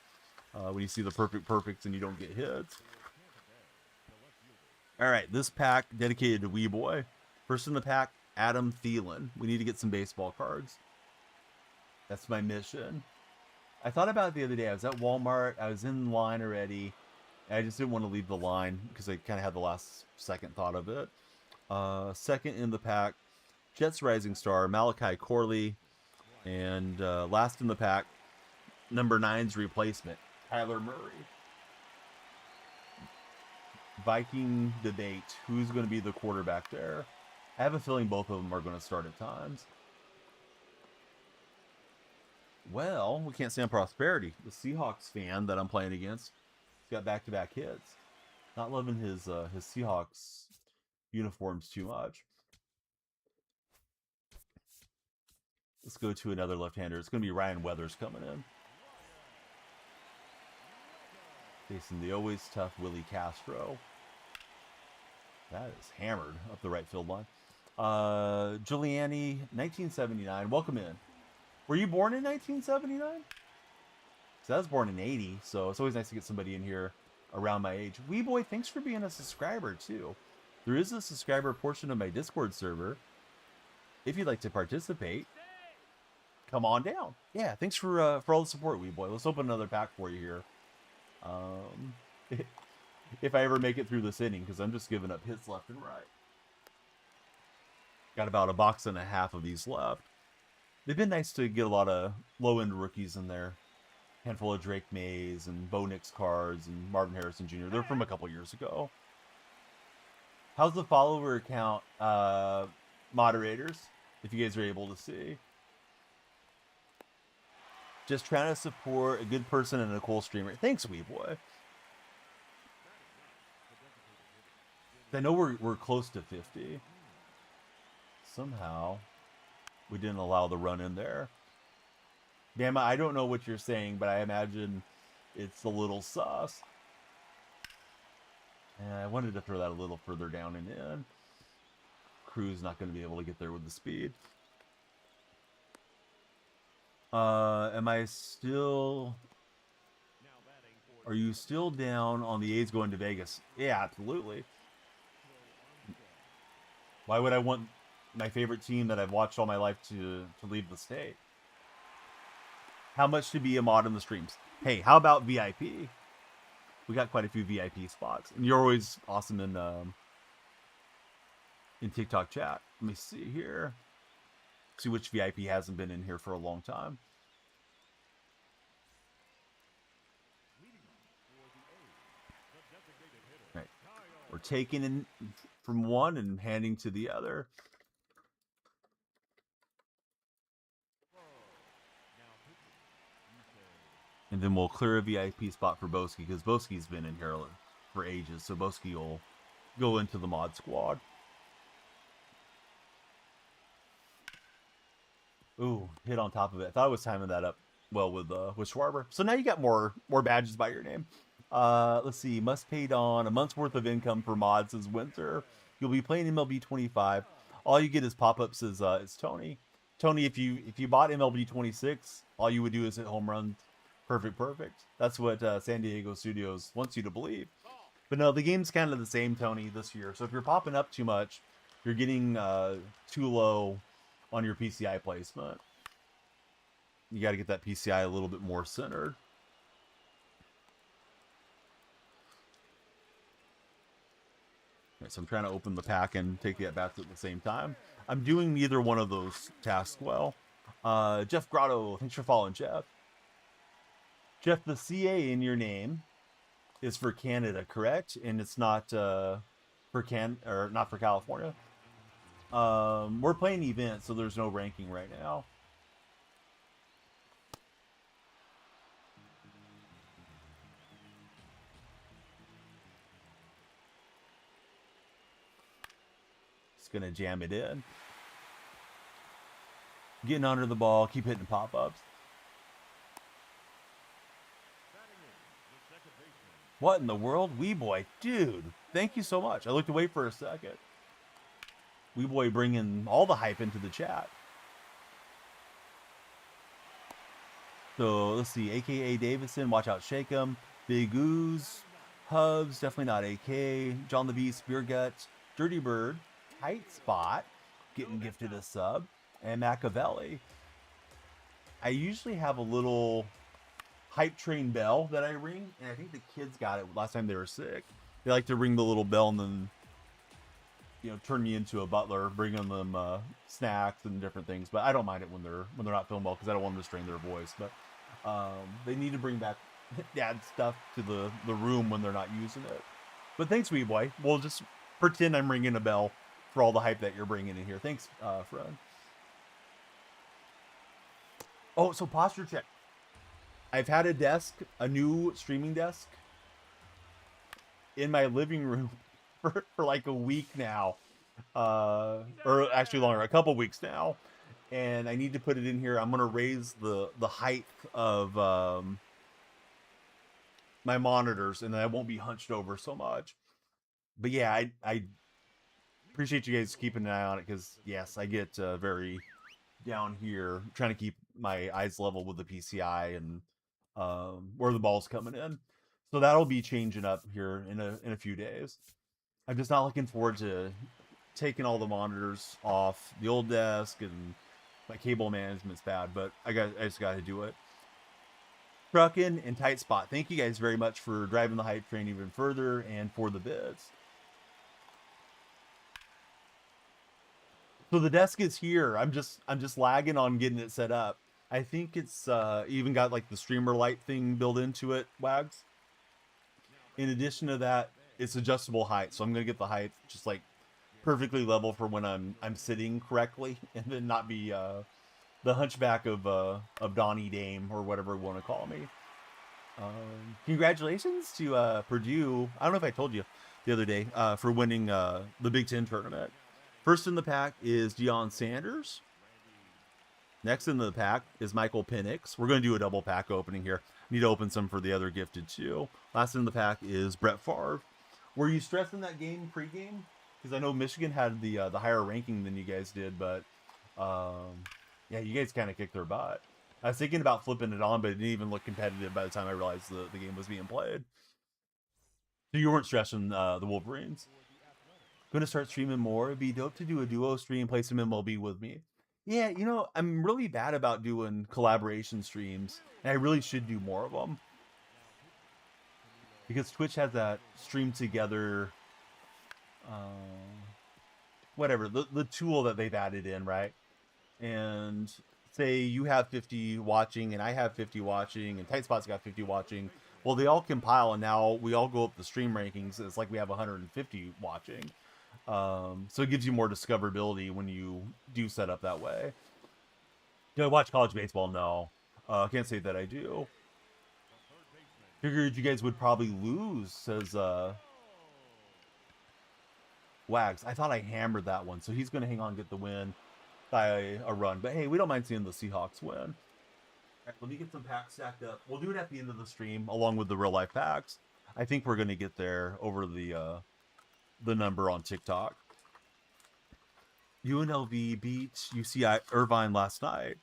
S1: when you see the perfect perfects and you don't get hits. All right, this pack dedicated to Wee Boy. First in the pack, Adam Thielen. We need to get some baseball cards. That's my mission. I thought about it the other day. I was at Walmart. I was in line already. I just didn't want to leave the line because I kind of had the last second thought of it. Second in the pack, Jets Rising Star, Malachi Corley. And last in the pack, number 9's replacement, Kyler Murray. Viking debate. Who's going to be the quarterback there? I have a feeling both of them are going to start at times. Well, we can't stand prosperity. The Seahawks fan that I'm playing against, he's got back-to-back hits. Not loving his Seahawks uniforms too much. Let's go to another left-hander. It's going to be Ryan Weathers coming in. Facing the always tough Willie Castro. That is hammered up the right field line. Giuliani, 1979. Welcome in. Were you born in 1979? So I was born in 80, so it's always nice to get somebody in here around my age. Wee Boy, thanks for being a subscriber, too. There is a subscriber portion of my Discord server. If you'd like to participate, come on down. Yeah, thanks for all the support, Wee Boy. Let's open another pack for you here. if I ever make it through this inning, because I'm just giving up hits left and right. Got about a box and a half of these left. They've been nice to get a lot of low-end rookies in there. Handful of Drake Mays and Bo Nix cards and Marvin Harrison Jr. They're from a couple years ago. How's the follower count, moderators, if you guys are able to see? Just trying to support a good person and a cool streamer. Thanks, Weeboy. I know we're close to 50. Somehow, we didn't allow the run in there. Bama, I don't know what you're saying, but I imagine it's a little sus. And I wanted to throw that a little further down and in. Crew's not going to be able to get there with the speed. Am I still... Are you still down on the A's going to Vegas? Yeah, absolutely. Why would I want my favorite team that I've watched all my life to leave the state? How much to be a mod in the streams? Hey, how about VIP? We got quite a few VIP spots, and you're always awesome in TikTok chat. Let me see here. See which VIP hasn't been in here for a long time. Right. We're taking in from one and handing to the other. And then we'll clear a VIP spot for Boski, because Boski's been in here for ages, so Boski will go into the mod squad. Ooh, hit on top of it. I thought I was timing that up well with Schwarber. So now you got more badges by your name. Let's see. Must paid on a month's worth of income for mods as winter. You'll be playing MLB 25. All you get is pop-ups is Tony. Tony, if you bought MLB 26, all you would do is hit home runs. Perfect. That's what San Diego Studios wants you to believe. But no, the game's kind of the same, Tony, this year. So if you're popping up too much, you're getting too low on your PCI placement. You got to get that PCI a little bit more centered. Okay, so I'm trying to open the pack and take the at-bats at the same time. I'm doing neither one of those tasks well. Jeff Grotto, thanks for following, Jeff. Jeff, the CA in your name is for Canada, correct? And it's not not for California. We're playing events, so there's no ranking right now. Just gonna jam it in. Getting under the ball, keep hitting pop-ups. What in the world? Weeboy, dude, thank you so much. I looked away for a second. Weeboy bringing all the hype into the chat. So let's see. AKA Davison, watch out, shake him. Big Ooze, Hubs, definitely not AK. John the Beast, Beer Guts, Dirty Bird, Tight Spot, getting gifted a sub, and Machiavelli. I usually have a little hype train bell that I ring, and I think the kids got it last time they were sick. They like to ring the little bell and then, you know, turn me into a butler, bringing them snacks and different things. But I don't mind it when they're not feeling well, because I don't want them to strain their voice. But they need to bring back dad stuff to the room when they're not using it. But thanks, wee boy. We'll just pretend I'm ringing a bell for all the hype that you're bringing in here. Thanks, friend. Oh, so posture check. I've had a desk, a new streaming desk, in my living room for like a week now, or actually longer, a couple weeks now, and I need to put it in here. I'm gonna raise the height of my monitors, and then I won't be hunched over so much. But yeah, I appreciate you guys keeping an eye on it, because yes, I get very down here trying to keep my eyes level with the PCI and where the ball's coming in. So that'll be changing up here in a few days. I'm just not looking forward to taking all the monitors off the old desk, and my cable management's bad, but I just got to do it. Truckin' and Tight Spot. Thank you guys very much for driving the hype train even further and for the bids. So the desk is here. I'm just lagging on getting it set up. I think it's even got like the streamer light thing built into it, Wags. In addition to that, it's adjustable height. So I'm gonna get the height just like perfectly level for when I'm sitting correctly, and then not be the hunchback of Donnie Dame or whatever you want to call me. Congratulations to Purdue. I don't know if I told you the other day for winning the Big Ten tournament. First in the pack is Deion Sanders. Next in the pack is Michael Penix. We're going to do a double pack opening here. Need to open some for the other gifted too. Last in the pack is Brett Favre. Were you stressing that game pregame? Because I know Michigan had the higher ranking than you guys did, but yeah, you guys kind of kicked their butt. I was thinking about flipping it on, but it didn't even look competitive by the time I realized the game was being played. So you weren't stressing the Wolverines. Going to start streaming more. It'd be dope to do a duo stream, play some MLB with me. Yeah, you know, I'm really bad about doing collaboration streams, and I really should do more of them. Because Twitch has that stream together, whatever, the tool that they've added in, right? And say you have 50 watching, and I have 50 watching, and Tight Spot's got 50 watching. Well, they all compile, and now we all go up the stream rankings. It's like we have 150 watching. So it gives you more discoverability when you do set up that way. Do I watch college baseball? No. Can't say that I do. Figured you guys would probably lose, says Wags. I thought I hammered that one, so he's going to hang on and get the win by a run. But hey, we don't mind seeing the Seahawks win. All right, let me get some packs stacked up. We'll do it at the end of the stream, along with the real-life packs. I think we're going to get there over the number on TikTok. UNLV beat UCI Irvine last night.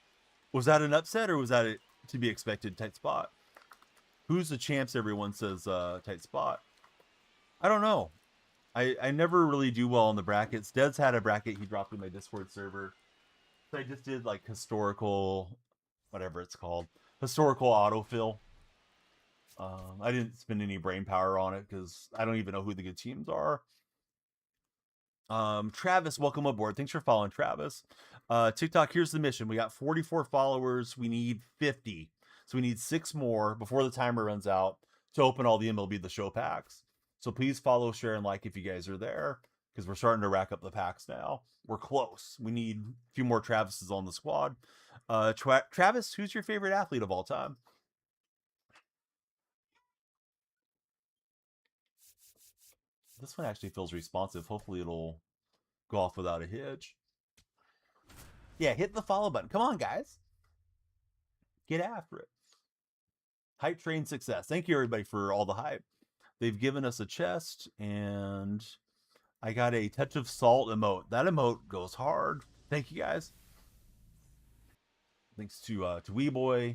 S1: Was that an upset, or was that to be expected? Tight Spot. Who's the champs? Everyone says Tight Spot. I don't know. I never really do well on the brackets. Ded's had a bracket he dropped in my Discord server. So I just did like historical, whatever it's called, historical autofill. I didn't spend any brain power on it because I don't even know who the good teams are. Travis, welcome aboard. Thanks for following, Travis. TikTok, here's the mission. We got 44 followers. We need 50. So we need 6 more before the timer runs out to open all the MLB The Show packs. So please follow, share, and like if you guys are there, because we're starting to rack up the packs now. We're close. We need a few more Travises on the squad. Travis, who's your favorite athlete of all time? This one actually feels responsive. Hopefully it'll go off without a hitch. Yeah, hit the follow button. Come on, guys. Get after it. Hype train success. Thank you, everybody, for all the hype. They've given us a chest, and I got a touch of salt emote. That emote goes hard. Thank you, guys. Thanks to Weeboy.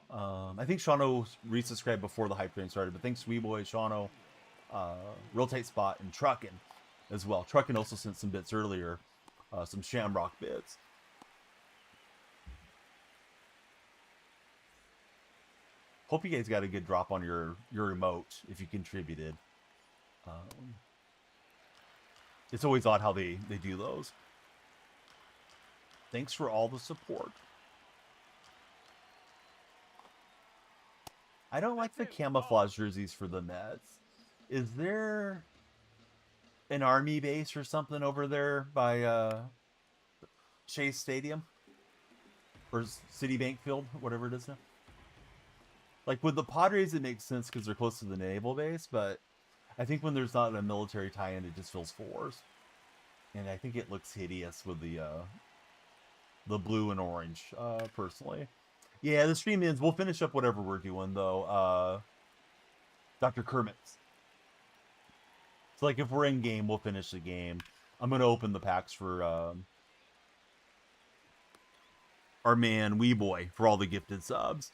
S1: I think Shauno resubscribed before the hype train started, but thanks to Weeboy, Shauno, Real Tight Spot, and Truckin' as well. Truckin' also sent some bits earlier, some Shamrock bits. Hope you guys got a good drop on your emote if you contributed. It's always odd how they do those. Thanks for all the support. I don't like the camouflage jerseys for the Mets. Is there an army base or something over there by Chase Stadium? Or Citibank Field, whatever it is now? Like with the Padres, it makes sense because they're close to the naval base, but I think when there's not a military tie-in, it just feels forced. And I think it looks hideous with the blue and orange, personally. Yeah, the stream ends. We'll finish up whatever we're doing, though. Dr. Kermit's. So, like, if we're in game, we'll finish the game. I'm going to open the packs for our man, Weeboy, for all the gifted subs.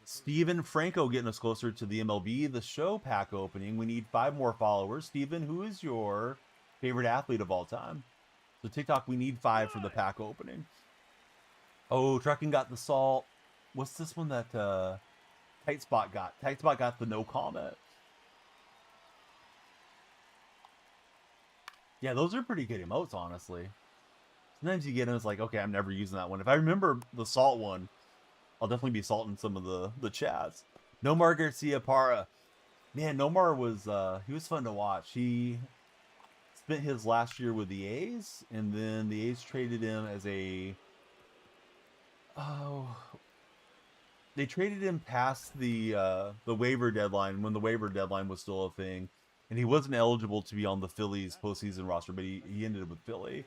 S1: Steven Franco getting us closer to the MLB The Show pack opening. We need 5 more followers. Steven, who is your favorite athlete of all time? So TikTok, we need 5 for the pack opening. Oh, Trucking got the salt. What's this one that Tight spot got the no comment. Yeah, those are pretty good emotes, honestly. Sometimes you get them, it's like, okay, I'm never using that one. If I remember the salt one, I'll definitely be salting some of the chats. Nomar Garcia Parra. Man, Nomar was he was fun to watch. He spent his last year with the A's, and then the A's traded him as a they traded him past the waiver deadline when the waiver deadline was still a thing, and he wasn't eligible to be on the Phillies postseason roster, but he ended up with Philly.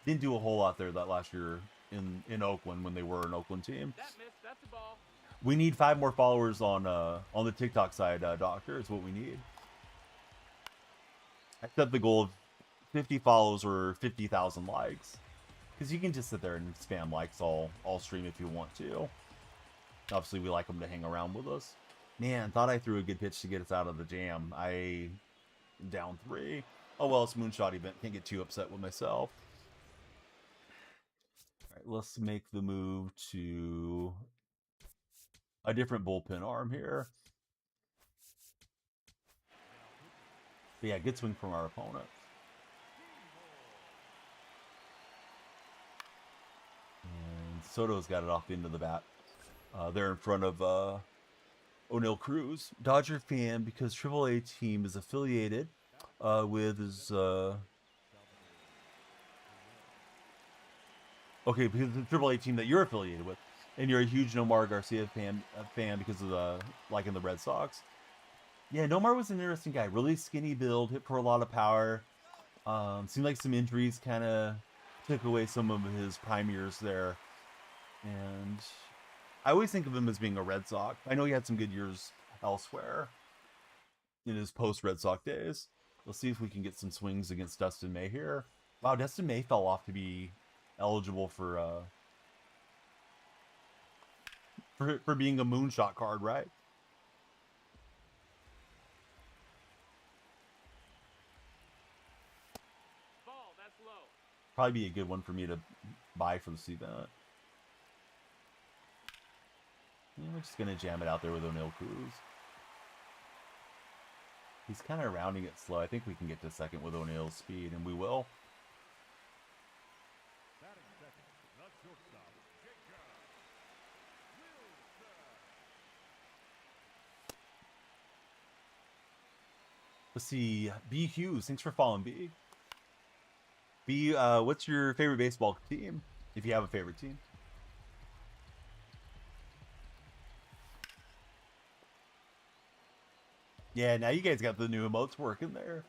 S1: Didn't do a whole lot there that last year in Oakland when they were an Oakland team.
S2: That missed. That's a ball.
S1: We need 5 more followers on the TikTok side, Doctor. Is what we need. I set the goal of 50 follows or 50,000 likes, because you can just sit there and spam likes all stream if you want to. Obviously, we like them to hang around with us. Man, thought I threw a good pitch to get us out of the jam. I down 3. Oh well, it's moonshot event. Can't get too upset with myself. All right, let's make the move to a different bullpen arm here. But yeah, good swing from our opponent. And Soto's got it off the end of the bat. They're in front of O'Neill Cruz. Dodger fan because AAA team is affiliated with his... Okay, because the AAA team that you're affiliated with. And you're a huge Nomar Garcia fan because of liking the Red Sox. Yeah, Nomar was an interesting guy. Really skinny build, hit for a lot of power. Seemed like some injuries kind of took away some of his prime years there. And I always think of him as being a Red Sox. I know he had some good years elsewhere in his post-Red Sox days. Let's see if we can get some swings against Dustin May here. Wow, Dustin May fell off to be eligible for being a moonshot card, right?
S2: Ball. That's low.
S1: Probably be a good one for me to buy for this event. And we're just going to jam it out there with O'Neill Cruz. He's kind of rounding it slow. I think we can get to second with O'Neill's speed, and we will. Let's see. B. Hughes, thanks for following, B. B, what's your favorite baseball team? If you have a favorite team. Yeah, now you guys got the new emotes working there.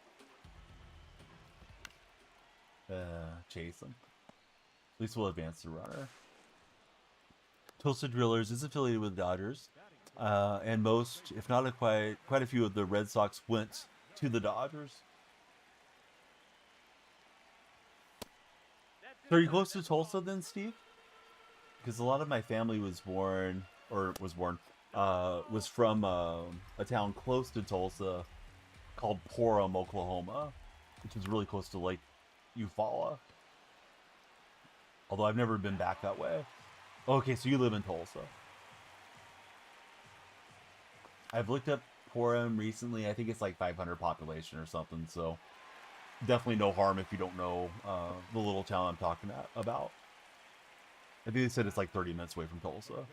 S1: Chase them. At least we'll advance the runner. Tulsa Drillers is affiliated with Dodgers. And most, if not quite a few of the Red Sox went to the Dodgers. So are you close to Tulsa then, Steve? Because a lot of my family was from a town close to Tulsa called Porham, Oklahoma, which is really close to Lake Eufaula. Although I've never been back that way. Okay, so you live in Tulsa. I've looked up Porham recently. I think it's like 500 population or something, so definitely no harm if you don't know the little town I'm talking about. I think they said it's like 30 minutes away from Tulsa.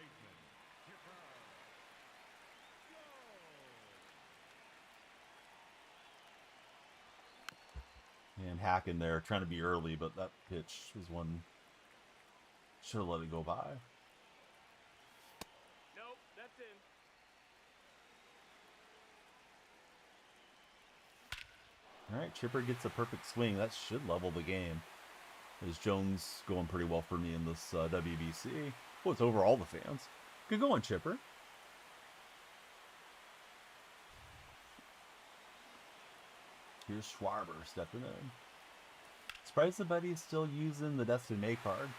S1: And hacking there, trying to be early, but that pitch was one. Should have let it go by.
S2: Nope, that's in.
S1: Alright, Chipper gets a perfect swing. That should level the game. As Jones going pretty well for me in this WBC. Oh, it's over all the fans. Good going, Chipper. Here's Schwarber stepping in. Surprised the buddy's still using the Dustin May card.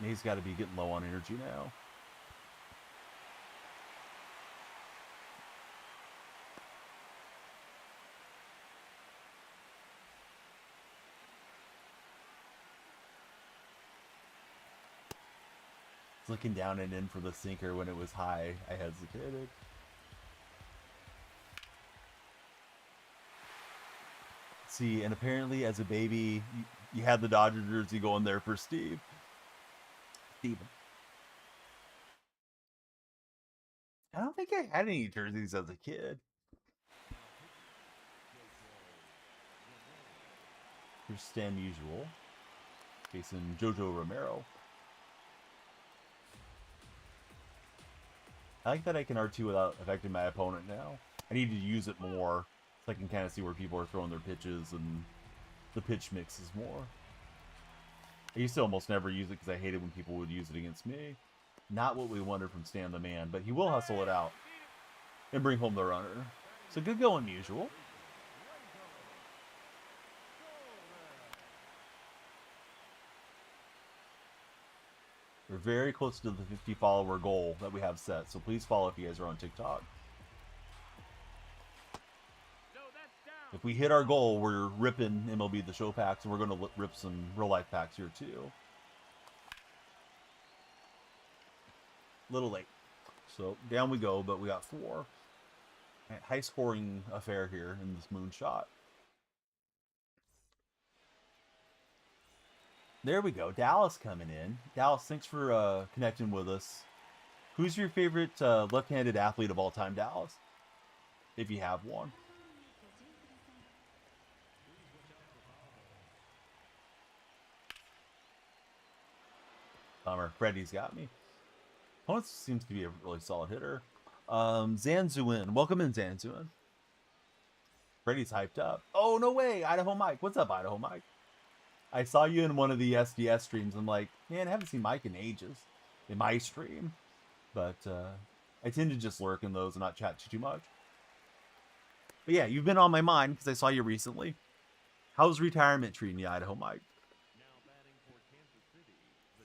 S1: May's got to be getting low on energy now. looking down and in for the sinker when it was high. I hesitated. See, and apparently as a baby, you had the Dodger jersey going there for Steve. Steven. I don't think I had any jerseys as a kid. Here's Stan Usual. Facing Jojo Romero. I like that I can R2 without affecting my opponent now. I need to use it more so I can kind of see where people are throwing their pitches and the pitch mixes more. I used to almost never use it because I hated when people would use it against me. Not what we wanted from Stan the Man, but he will hustle it out and bring home the runner. So good going, Usual. We're very close to the 50 follower goal that we have set, so please follow if you guys are on TikTok. If we hit our goal, we're ripping MLB The Show packs, and we're going to rip some real life packs here too. Little late. So down we go, but we got 4. High scoring affair here in this moonshot. There we go. Dallas coming in. Dallas, thanks for connecting with us. Who's your favorite left-handed athlete of all time, Dallas? If you have one. Bummer. Freddie's got me. Opponent seems to be a really solid hitter. Zanzuin. Welcome in, Zanzuin. Freddie's hyped up. Oh, no way. Idaho Mike. What's up, Idaho Mike? I saw you in one of the SDS streams. I'm like, man, I haven't seen Mike in ages. In my stream. But I tend to just lurk in those and not chat too much. But yeah, you've been on my mind because I saw you recently. How's retirement treating you, Idaho Mike?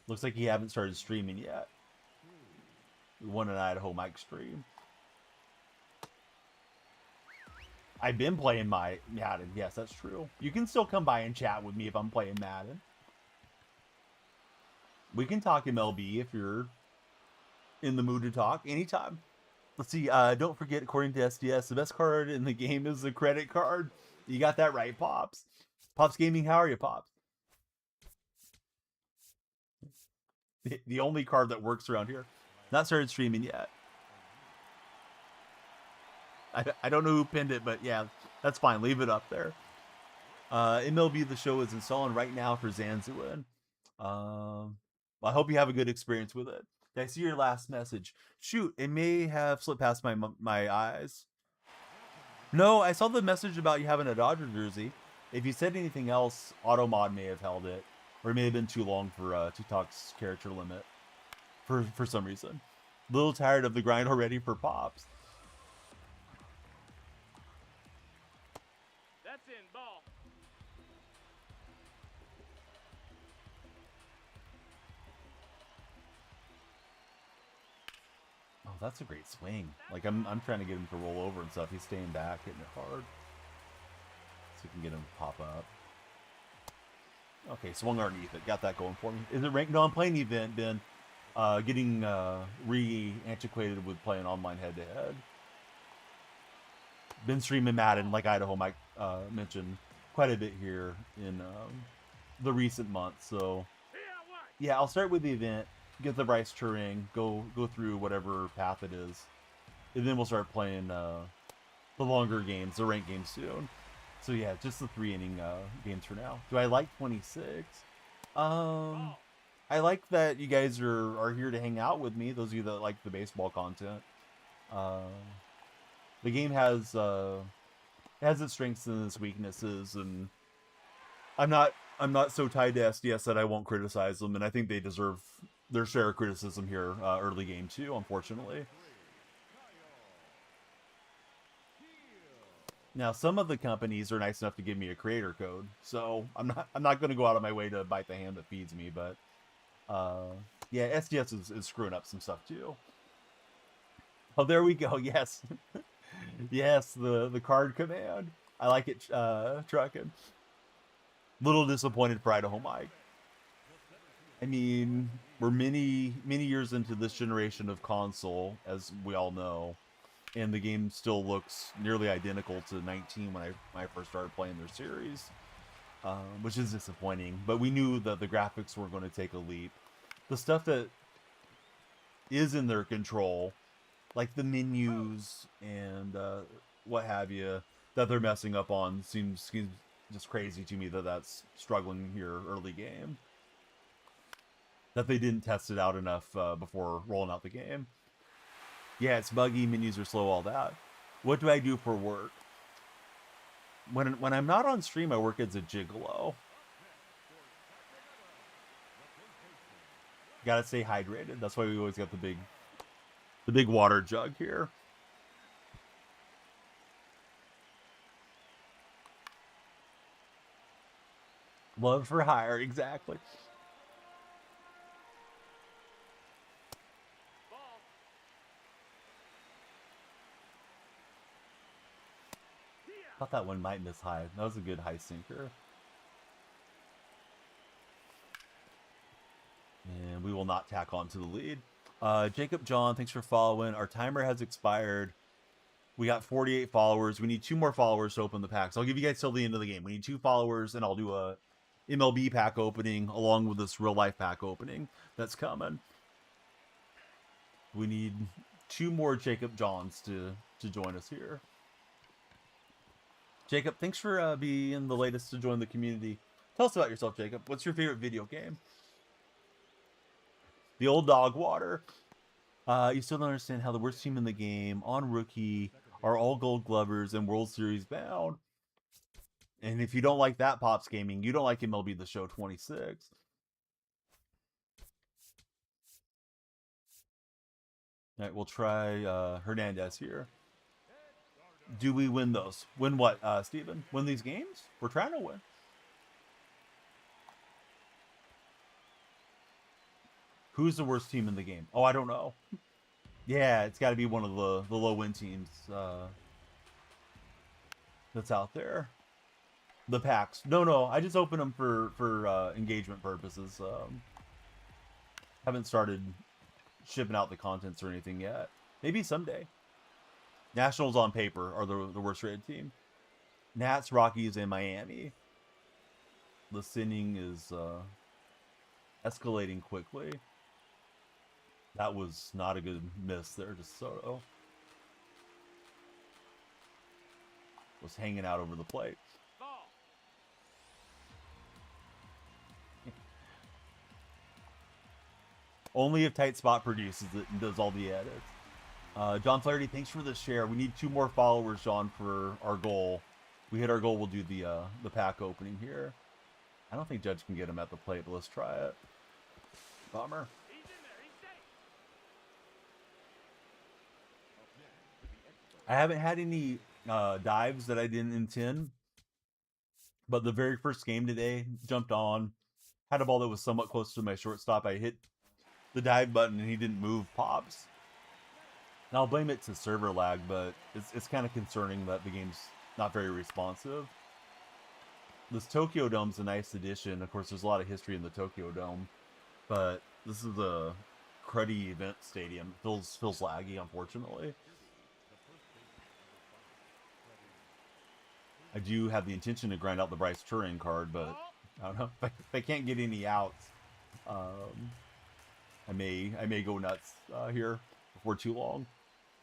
S1: Looks like you haven't started streaming yet. We want an Idaho Mike stream. I've been playing my Madden. Yes, that's true. You can still come by and chat with me if I'm playing Madden. We can talk MLB if you're in the mood to talk anytime. Let's see. Don't forget, according to SDS, the best card in the game is the credit card. You got that right, Pops. Pops Gaming, how are you, Pops? The only card that works around here. Not started streaming yet. I don't know who pinned it, but yeah, that's fine. Leave it up there. MLB The Show is installing right now for Zanzuin. I hope you have a good experience with it. Did I see your last message? Shoot, it may have slipped past my eyes. No, I saw the message about you having a Dodger jersey. If you said anything else, Automod may have held it. Or it may have been too long for TikTok's character limit. For some reason. A little tired of the grind already for Pops.
S2: That's in, ball.
S1: Oh, that's a great swing. Like I'm trying to get him to roll over and stuff. He's staying back, hitting it hard. So we can get him to pop up. Okay, swung underneath it. Got that going for me. Is it ranked? No, I'm playing event, Ben. Getting re-antiquated with playing online head-to-head. Been streaming Madden, like Idaho Mike mentioned, quite a bit here in the recent months. So, yeah, I'll start with the event, get the Bryce Turing, go through whatever path it is, and then we'll start playing the longer games, the ranked games soon. So yeah, just the 3-inning games for now. Do I like 26? I like that you guys are here to hang out with me. Those of you that like the baseball content. The game has its strengths and its weaknesses, and I'm not so tied to SDS that I won't criticize them, and I think they deserve their share of criticism here early game too, unfortunately. Now, some of the companies are nice enough to give me a creator code, so I'm not going to go out of my way to bite the hand that feeds me. But yeah, SDS is screwing up some stuff too. Oh, there we go. Yes, yes, the card command. I like it. Trucking. Little disappointed for Idaho Mike. I mean, we're many years into this generation of console, as we all know, and the game still looks nearly identical to 19 when I first started playing their series, which is disappointing. But we knew that the graphics were going to take a leap. The stuff that is in their control, like the menus and what have you, that they're messing up on, seems just crazy to me that that's struggling here early game. That they didn't test it out enough before rolling out the game. Yeah, it's buggy, menus are slow, all that. What do I do for work? When I'm not on stream, I work as a gigolo. Gotta stay hydrated. That's why we always got the big water jug here. Love for hire, exactly.
S2: Ball.
S1: Thought that one might miss high. That was a good high sinker. And we will not tack on to the lead. Jacob John, thanks for following. Our timer has expired. We got 48 followers. We need 2 more followers to open the packs. I'll give you guys till the end of the game. We need 2 followers, and I'll do a MLB pack opening along with this real life pack opening that's coming. We need 2 more Jacob Johns to join us here. Jacob, thanks for being the latest to join the community. Tell us about yourself, Jacob. What's your favorite video game? The old dog water. You still don't understand how the worst team in the game, on rookie, are all gold glovers and World Series bound. And if you don't like that, Pops Gaming, you don't like MLB The Show 26. All right, we'll try Hernandez here. Do we win those? Win what, Steven? Win these games? We're trying to win. Who's the worst team in the game? Oh, I don't know. Yeah, it's got to be one of the low-win teams that's out there. The packs. No, I just opened them for engagement purposes. Haven't started shipping out the contents or anything yet. Maybe someday. Nationals on paper are the worst rated team. Nats, Rockies, and Miami. The sinning is escalating quickly. That was not a good miss there, just Soto. Was hanging out over the plate.
S2: Ball.
S1: Only if Tight Spot produces it and does all the edits. John Flaherty, thanks for the share. We need 2 more followers, John, for our goal. We hit our goal, we'll do the pack opening here. I don't think Judge can get him at the plate, but let's try it. Bummer.
S2: He's in there. He's safe.
S1: I haven't had any dives that I didn't intend, but the very first game today, jumped on, had a ball that was somewhat close to my shortstop. I hit the dive button and he didn't move Pops. And I'll blame it to server lag, but it's kind of concerning that the game's not very responsive. This Tokyo Dome's a nice addition. Of course, there's a lot of history in the Tokyo Dome, but this is a cruddy event stadium. Feels laggy, unfortunately. I do have the intention to grind out the Bryce Turing card, but I don't know if I can't get any outs. I may go nuts here before too long.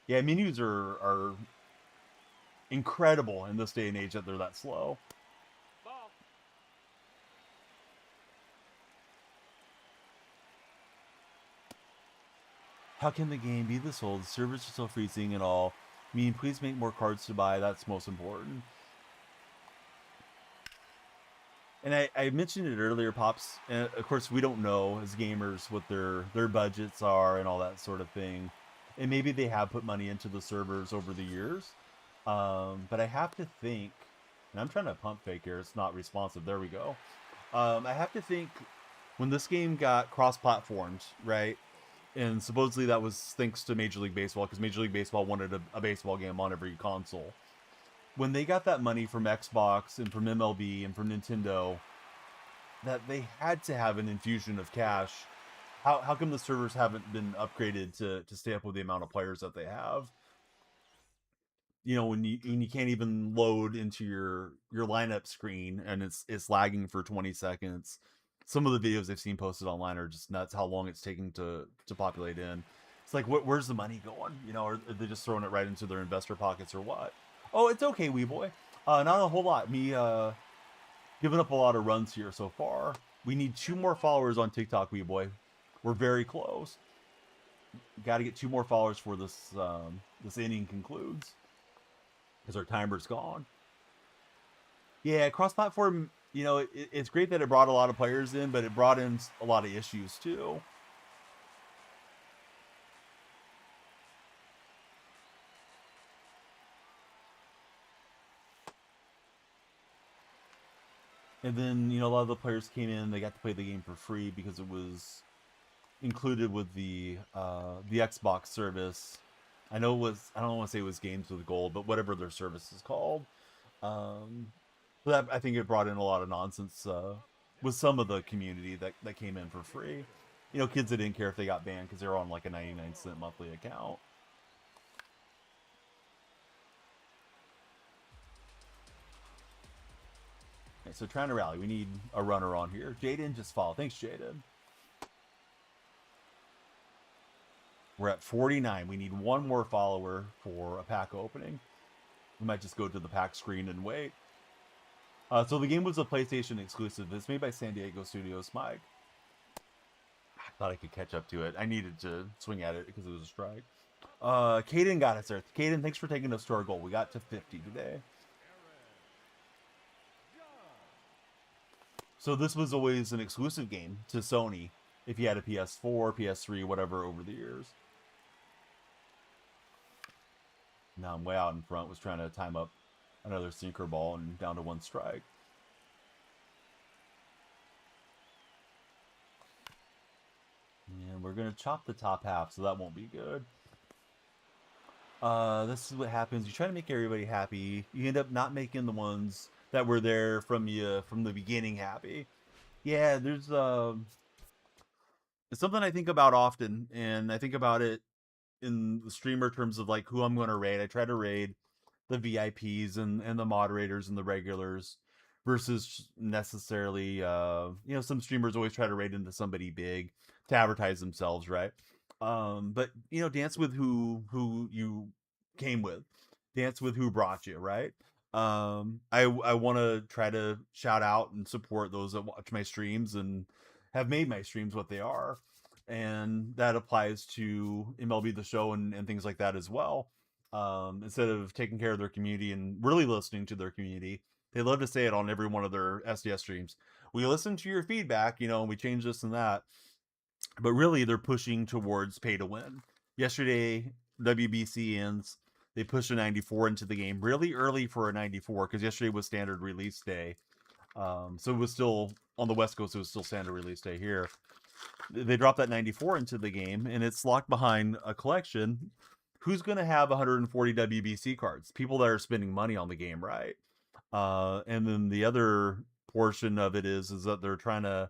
S1: Yeah, menus are incredible in this day and age that they're that slow.
S2: Ball.
S1: How can the game be this old? The servers are still freezing and all. I mean, please make more cards to buy. That's most important. And I mentioned it earlier, Pops. And of course, we don't know as gamers what their budgets are and all that sort of thing. And maybe they have put money into the servers over the years. But I have to think, and I'm trying to pump fake here. It's not responsive. There we go. I have to think when this game got cross-platformed, right? And supposedly that was thanks to Major League Baseball, because Major League Baseball wanted a baseball game on every console. When they got that money from Xbox and from MLB and from Nintendo, that they had to have an infusion of cash. How come the servers haven't been upgraded to stay up with the amount of players that they have? You know, when you can't even load into your lineup screen and it's lagging for 20 seconds. Some of the videos I've seen posted online are just nuts how long it's taking to populate in. It's like, where's the money going? You know, are they just throwing it right into their investor pockets or what? Oh, it's okay, wee boy. Not a whole lot. Me giving up a lot of runs here so far. We need 2 more followers on TikTok, wee boy. We're very close. Got to get 2 more followers for this inning concludes because our timer's gone. Yeah, cross-platform. You know, it's great that it brought a lot of players in, but it brought in a lot of issues too. And then, you know, a lot of the players came in, they got to play the game for free because it was included with the Xbox service. I know it was, I don't want to say it was Games with Gold, but whatever their service is called. So that, I think it brought in a lot of nonsense with some of the community that came in for free. You know, kids that didn't care if they got banned because they were on like a 99-cent monthly account. Okay, so trying to rally. We need a runner on here. Jaden just followed. Thanks, Jaden. We're at 49. We need 1 more follower for a pack opening. We might just go to the pack screen and wait. So the game was a PlayStation exclusive. It's made by San Diego Studios. Mike. I thought I could catch up to it. I needed to swing at it because it was a strike. Caden got us there. Caden, thanks for taking us to our goal. We got to 50 today. So this was always an exclusive game to Sony if you had a PS4, PS3, whatever over the years. Now I'm way out in front. Was trying to time up another sinker ball and down to 1 strike. And we're going to chop the top half, so that won't be good. This is what happens. You try to make everybody happy. You end up not making the ones that were there from the beginning happy. Yeah, there's it's something I think about often, and I think about it in the streamer terms of like who I'm going to raid. I try to raid the VIPs and the moderators and the regulars versus necessarily you know, some streamers always try to raid into somebody big to advertise themselves, right? But you know, dance with who you came with, dance with who brought you, right? I want to try to shout out and support those that watch my streams and have made my streams what they are, and that applies to MLB The Show and things like that as well. Instead of taking care of their community and really listening to their community, they love to say it on every one of their SDS streams. We listen to your feedback, you know, and we change this and that. But really, they're pushing towards pay to win. Yesterday, WBC ends. They pushed a 94 into the game really early for a 94 because yesterday was standard release day. So it was still on the West Coast. It was still standard release day here. They dropped that 94 into the game, and it's locked behind a collection. Who's going to have 140 WBC cards? People that are spending money on the game, right? And then the other portion of it is that they're trying to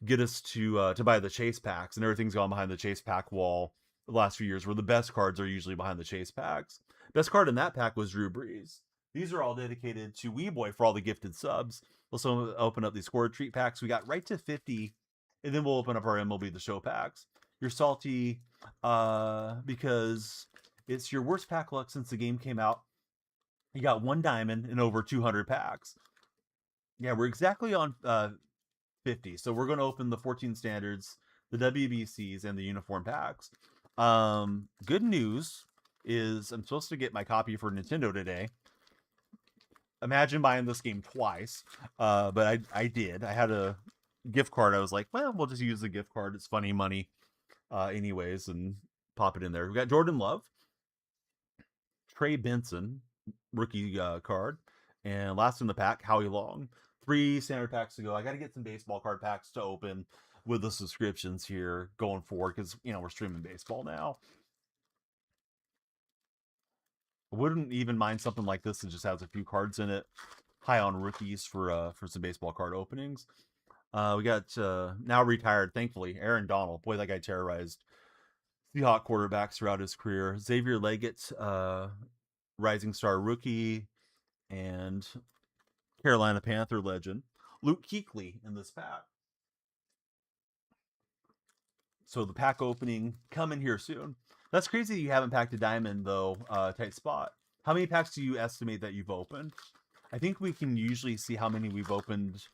S1: get us to buy the chase packs, and everything's gone behind the chase pack wall the last few years, where the best cards are usually behind the chase packs. Best card in that pack was Drew Brees. These are all dedicated to Weeboy for all the gifted subs. We'll also open up these score treat packs. We got right to 50, and then we'll open up our MLB The Show packs. You're salty because it's your worst pack luck since the game came out. You got 1 diamond in over 200 packs. Yeah, we're exactly on 50. So we're going to open the 14 standards, the WBCs, and the uniform packs. Good news is I'm supposed to get my copy for Nintendo today. Imagine buying this game twice, but I did. I had a gift card. I was like, well, we'll just use the gift card. It's funny money anyways, and pop it in there. We got Jordan Love, Trey Benson, rookie card, and last in the pack, Howie Long. 3 standard packs to go. I got to get some baseball card packs to open with the subscriptions here going forward because, you know, we're streaming baseball now. I wouldn't even mind something like this that just has a few cards in it. High on rookies for some baseball card openings. We got now retired, thankfully, Aaron Donald. Boy, that guy terrorized Seahawk quarterbacks throughout his career. Xavier Leggett, rising star rookie, and Carolina Panther legend. Luke Kuechly in this pack. So the pack opening coming here soon. That's crazy that you haven't packed a diamond though, tight spot. How many packs do you estimate that you've opened? I think we can usually see how many we've opened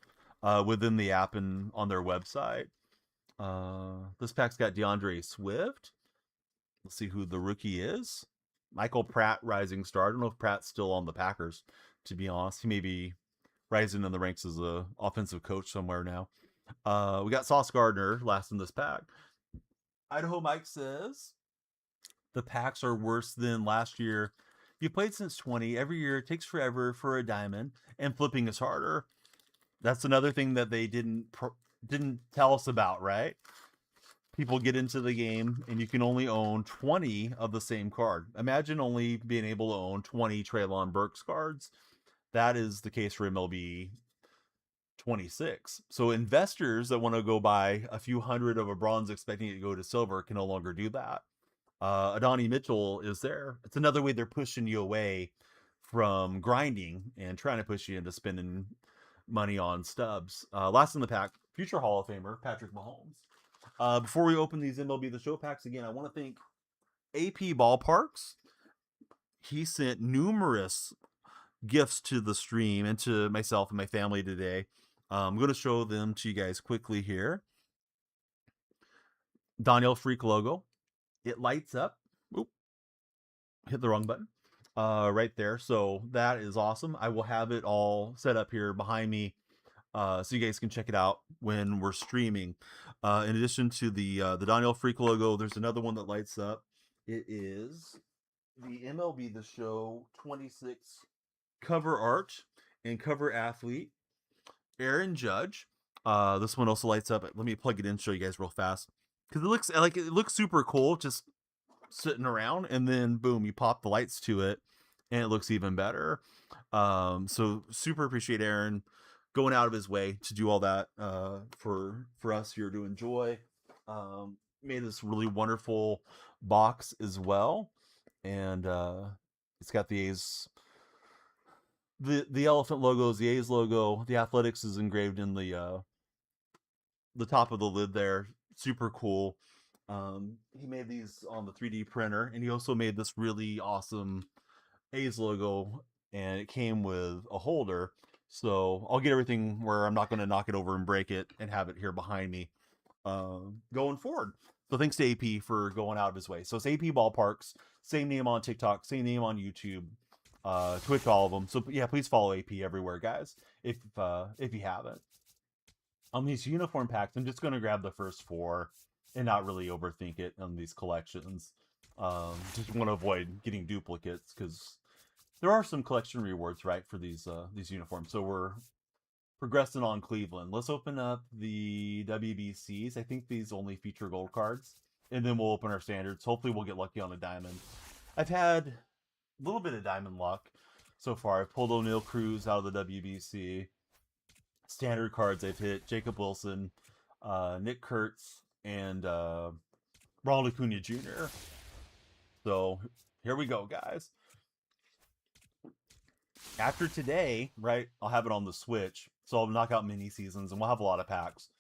S1: within the app and on their website. This pack's got DeAndre Swift. Let's see who the rookie is. Michael Pratt, rising star. I don't know if Pratt's still on the Packers, to be honest. He may be rising in the ranks as a offensive coach somewhere now. We got Sauce Gardner last in this pack. Idaho Mike says the packs are worse than last year. You played since 20. Every year it takes forever for a diamond, and flipping is harder. That's another thing that they didn't tell us about, right? People get into the game and you can only own 20 of the same card. Imagine only being able to own 20 Treylon Burks cards. That is the case for MLB 26. So investors that want to go buy a few hundred of a bronze expecting it to go to silver can no longer do that. Adonai Mitchell is there. It's another way they're pushing you away from grinding and trying to push you into spending money on stubs. Last in the pack, future Hall of Famer Patrick Mahomes. Before we open these MLB The Show packs again, I want to thank AP Ballparks. He sent numerous gifts to the stream and to myself and my family today. I'm going to show them to you guys quickly here. DonyellFreak logo. It lights up. Oop. Hit the wrong button. Right there. So that is awesome. I will have it all set up here behind me so you guys can check it out when we're streaming. In addition to the DonyellFreak logo, there's another one that lights up. It is the MLB The Show 26 cover art and cover athlete, Aaron Judge. This one also lights up. Let me plug it in, show you guys real fast, because it looks super cool just sitting around, and then boom, you pop the lights to it, and it looks even better. So super appreciate Aaron going out of his way to do all that for us here to enjoy. Made this really wonderful box as well, and it's got the A's, the elephant logos, the A's logo, the Athletics is engraved in the top of the lid there. Super cool. He made these on the 3D printer, and he also made this really awesome A's logo, and it came with a holder. So I'll get everything where I'm not going to knock it over and break it, and have it here behind me going forward. So thanks to AP for going out of his way. So it's AP Ballparks, same name on TikTok, same name on YouTube, Twitch, all of them. So yeah, please follow AP everywhere, guys, if you haven't. On these uniform packs, I'm just going to grab the first 4 and not really overthink it on these collections. Just want to avoid getting duplicates, because there are some collection rewards, right, for these uniforms. So we're progressing on Cleveland. Let's open up the WBCs. I think these only feature gold cards, and then we'll open our standards. Hopefully we'll get lucky on a diamond. I've had a little bit of diamond luck so far. I've pulled O'Neal Cruz out of the WBC. Standard cards I've hit Jacob Wilson, Nick Kurtz, and Ronald Acuna Jr. So here we go, guys. After today, right, I'll have it on the Switch, so I'll knock out mini seasons, and we'll have a lot of packs.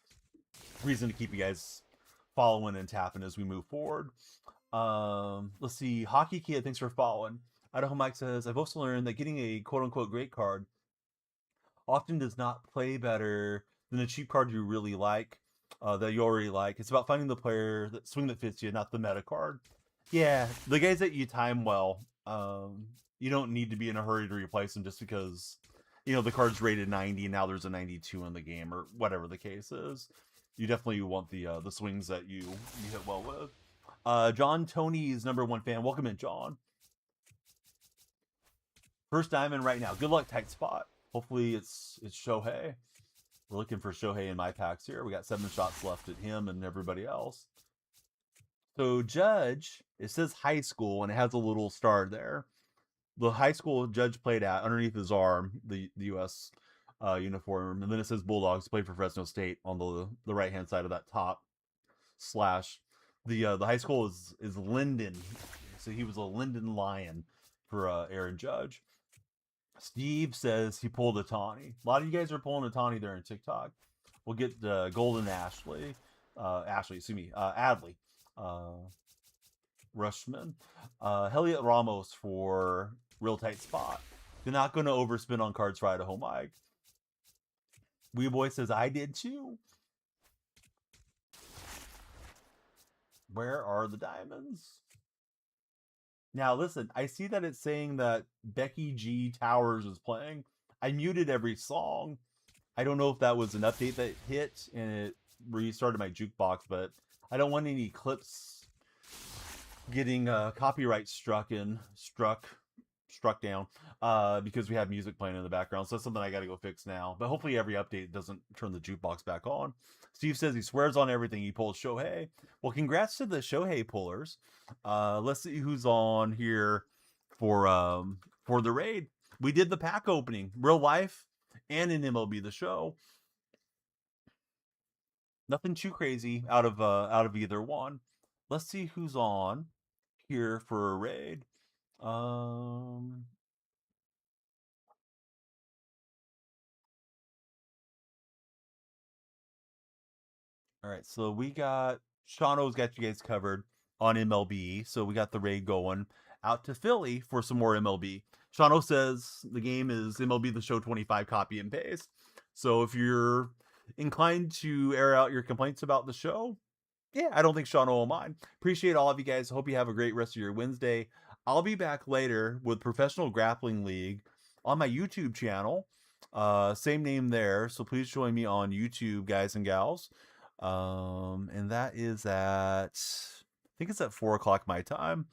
S1: Reason to keep you guys following and tapping as we move forward. Let's see. Hockey Kid, thanks for following. Idaho Mike says, I've also learned that getting a quote-unquote great card often does not play better than a cheap card you really like, that you already like. It's about finding the player, that swing that fits you, not the meta card. Yeah, the guys that you time well, you don't need to be in a hurry to replace them just because, the card's rated 90 and now there's a 92 in the game, or whatever the case is. You definitely want the swings that you hit well with. John Tony's #1 fan. Welcome in, John. First diamond right now. Good luck, tight spot. Hopefully it's Shohei. We're looking for Shohei in my packs here. We got 7 shots left at him and everybody else. So Judge, it says high school, and it has a little star there. The high school Judge played at, underneath his arm, the U.S. uniform, and then it says Bulldogs. Played for Fresno State on the right hand side of that top slash. The high school is Linden, so he was a Linden Lion for Aaron Judge. Steve says he pulled a Tawny. A lot of you guys are pulling a Tawny there in TikTok. We'll get Golden Ashley, Adley, Rushman, Heliot Ramos for Real Tight Spot. They're not going to overspin on cards for Idaho Mike. Wee Boy says I did too. Where are the diamonds? Now, listen, I see that it's saying that Becky G Towers is playing. I muted every song. I don't know if that was an update that hit and it restarted my jukebox, but I don't want any clips getting copyright struck down because we have music playing in the background. So that's something I got to go fix now. But hopefully every update doesn't turn the jukebox back on. Steve says he swears on everything he pulls Shohei. Well, congrats to the Shohei pullers. Let's see who's on here for the raid. We did the pack opening, real life and in MLB The Show. Nothing too crazy out of either one. Let's see who's on here for a raid. All right, so we got Shauno's got you guys covered on MLB. So we got the raid going out to Philly for some more MLB. Shauno says the game is MLB The Show 25 copy and paste. So if you're inclined to air out your complaints about the show, yeah, I don't think Shauno will mind. Appreciate all of you guys. Hope you have a great rest of your Wednesday. I'll be back later with Professional Grappling League on my YouTube channel. Same name there. So please join me on YouTube, guys and gals. And that is I think it's at 4:00 my time.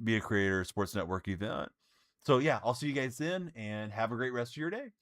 S1: Be a Creator Sports Network event. So yeah, I'll see you guys then and have a great rest of your day.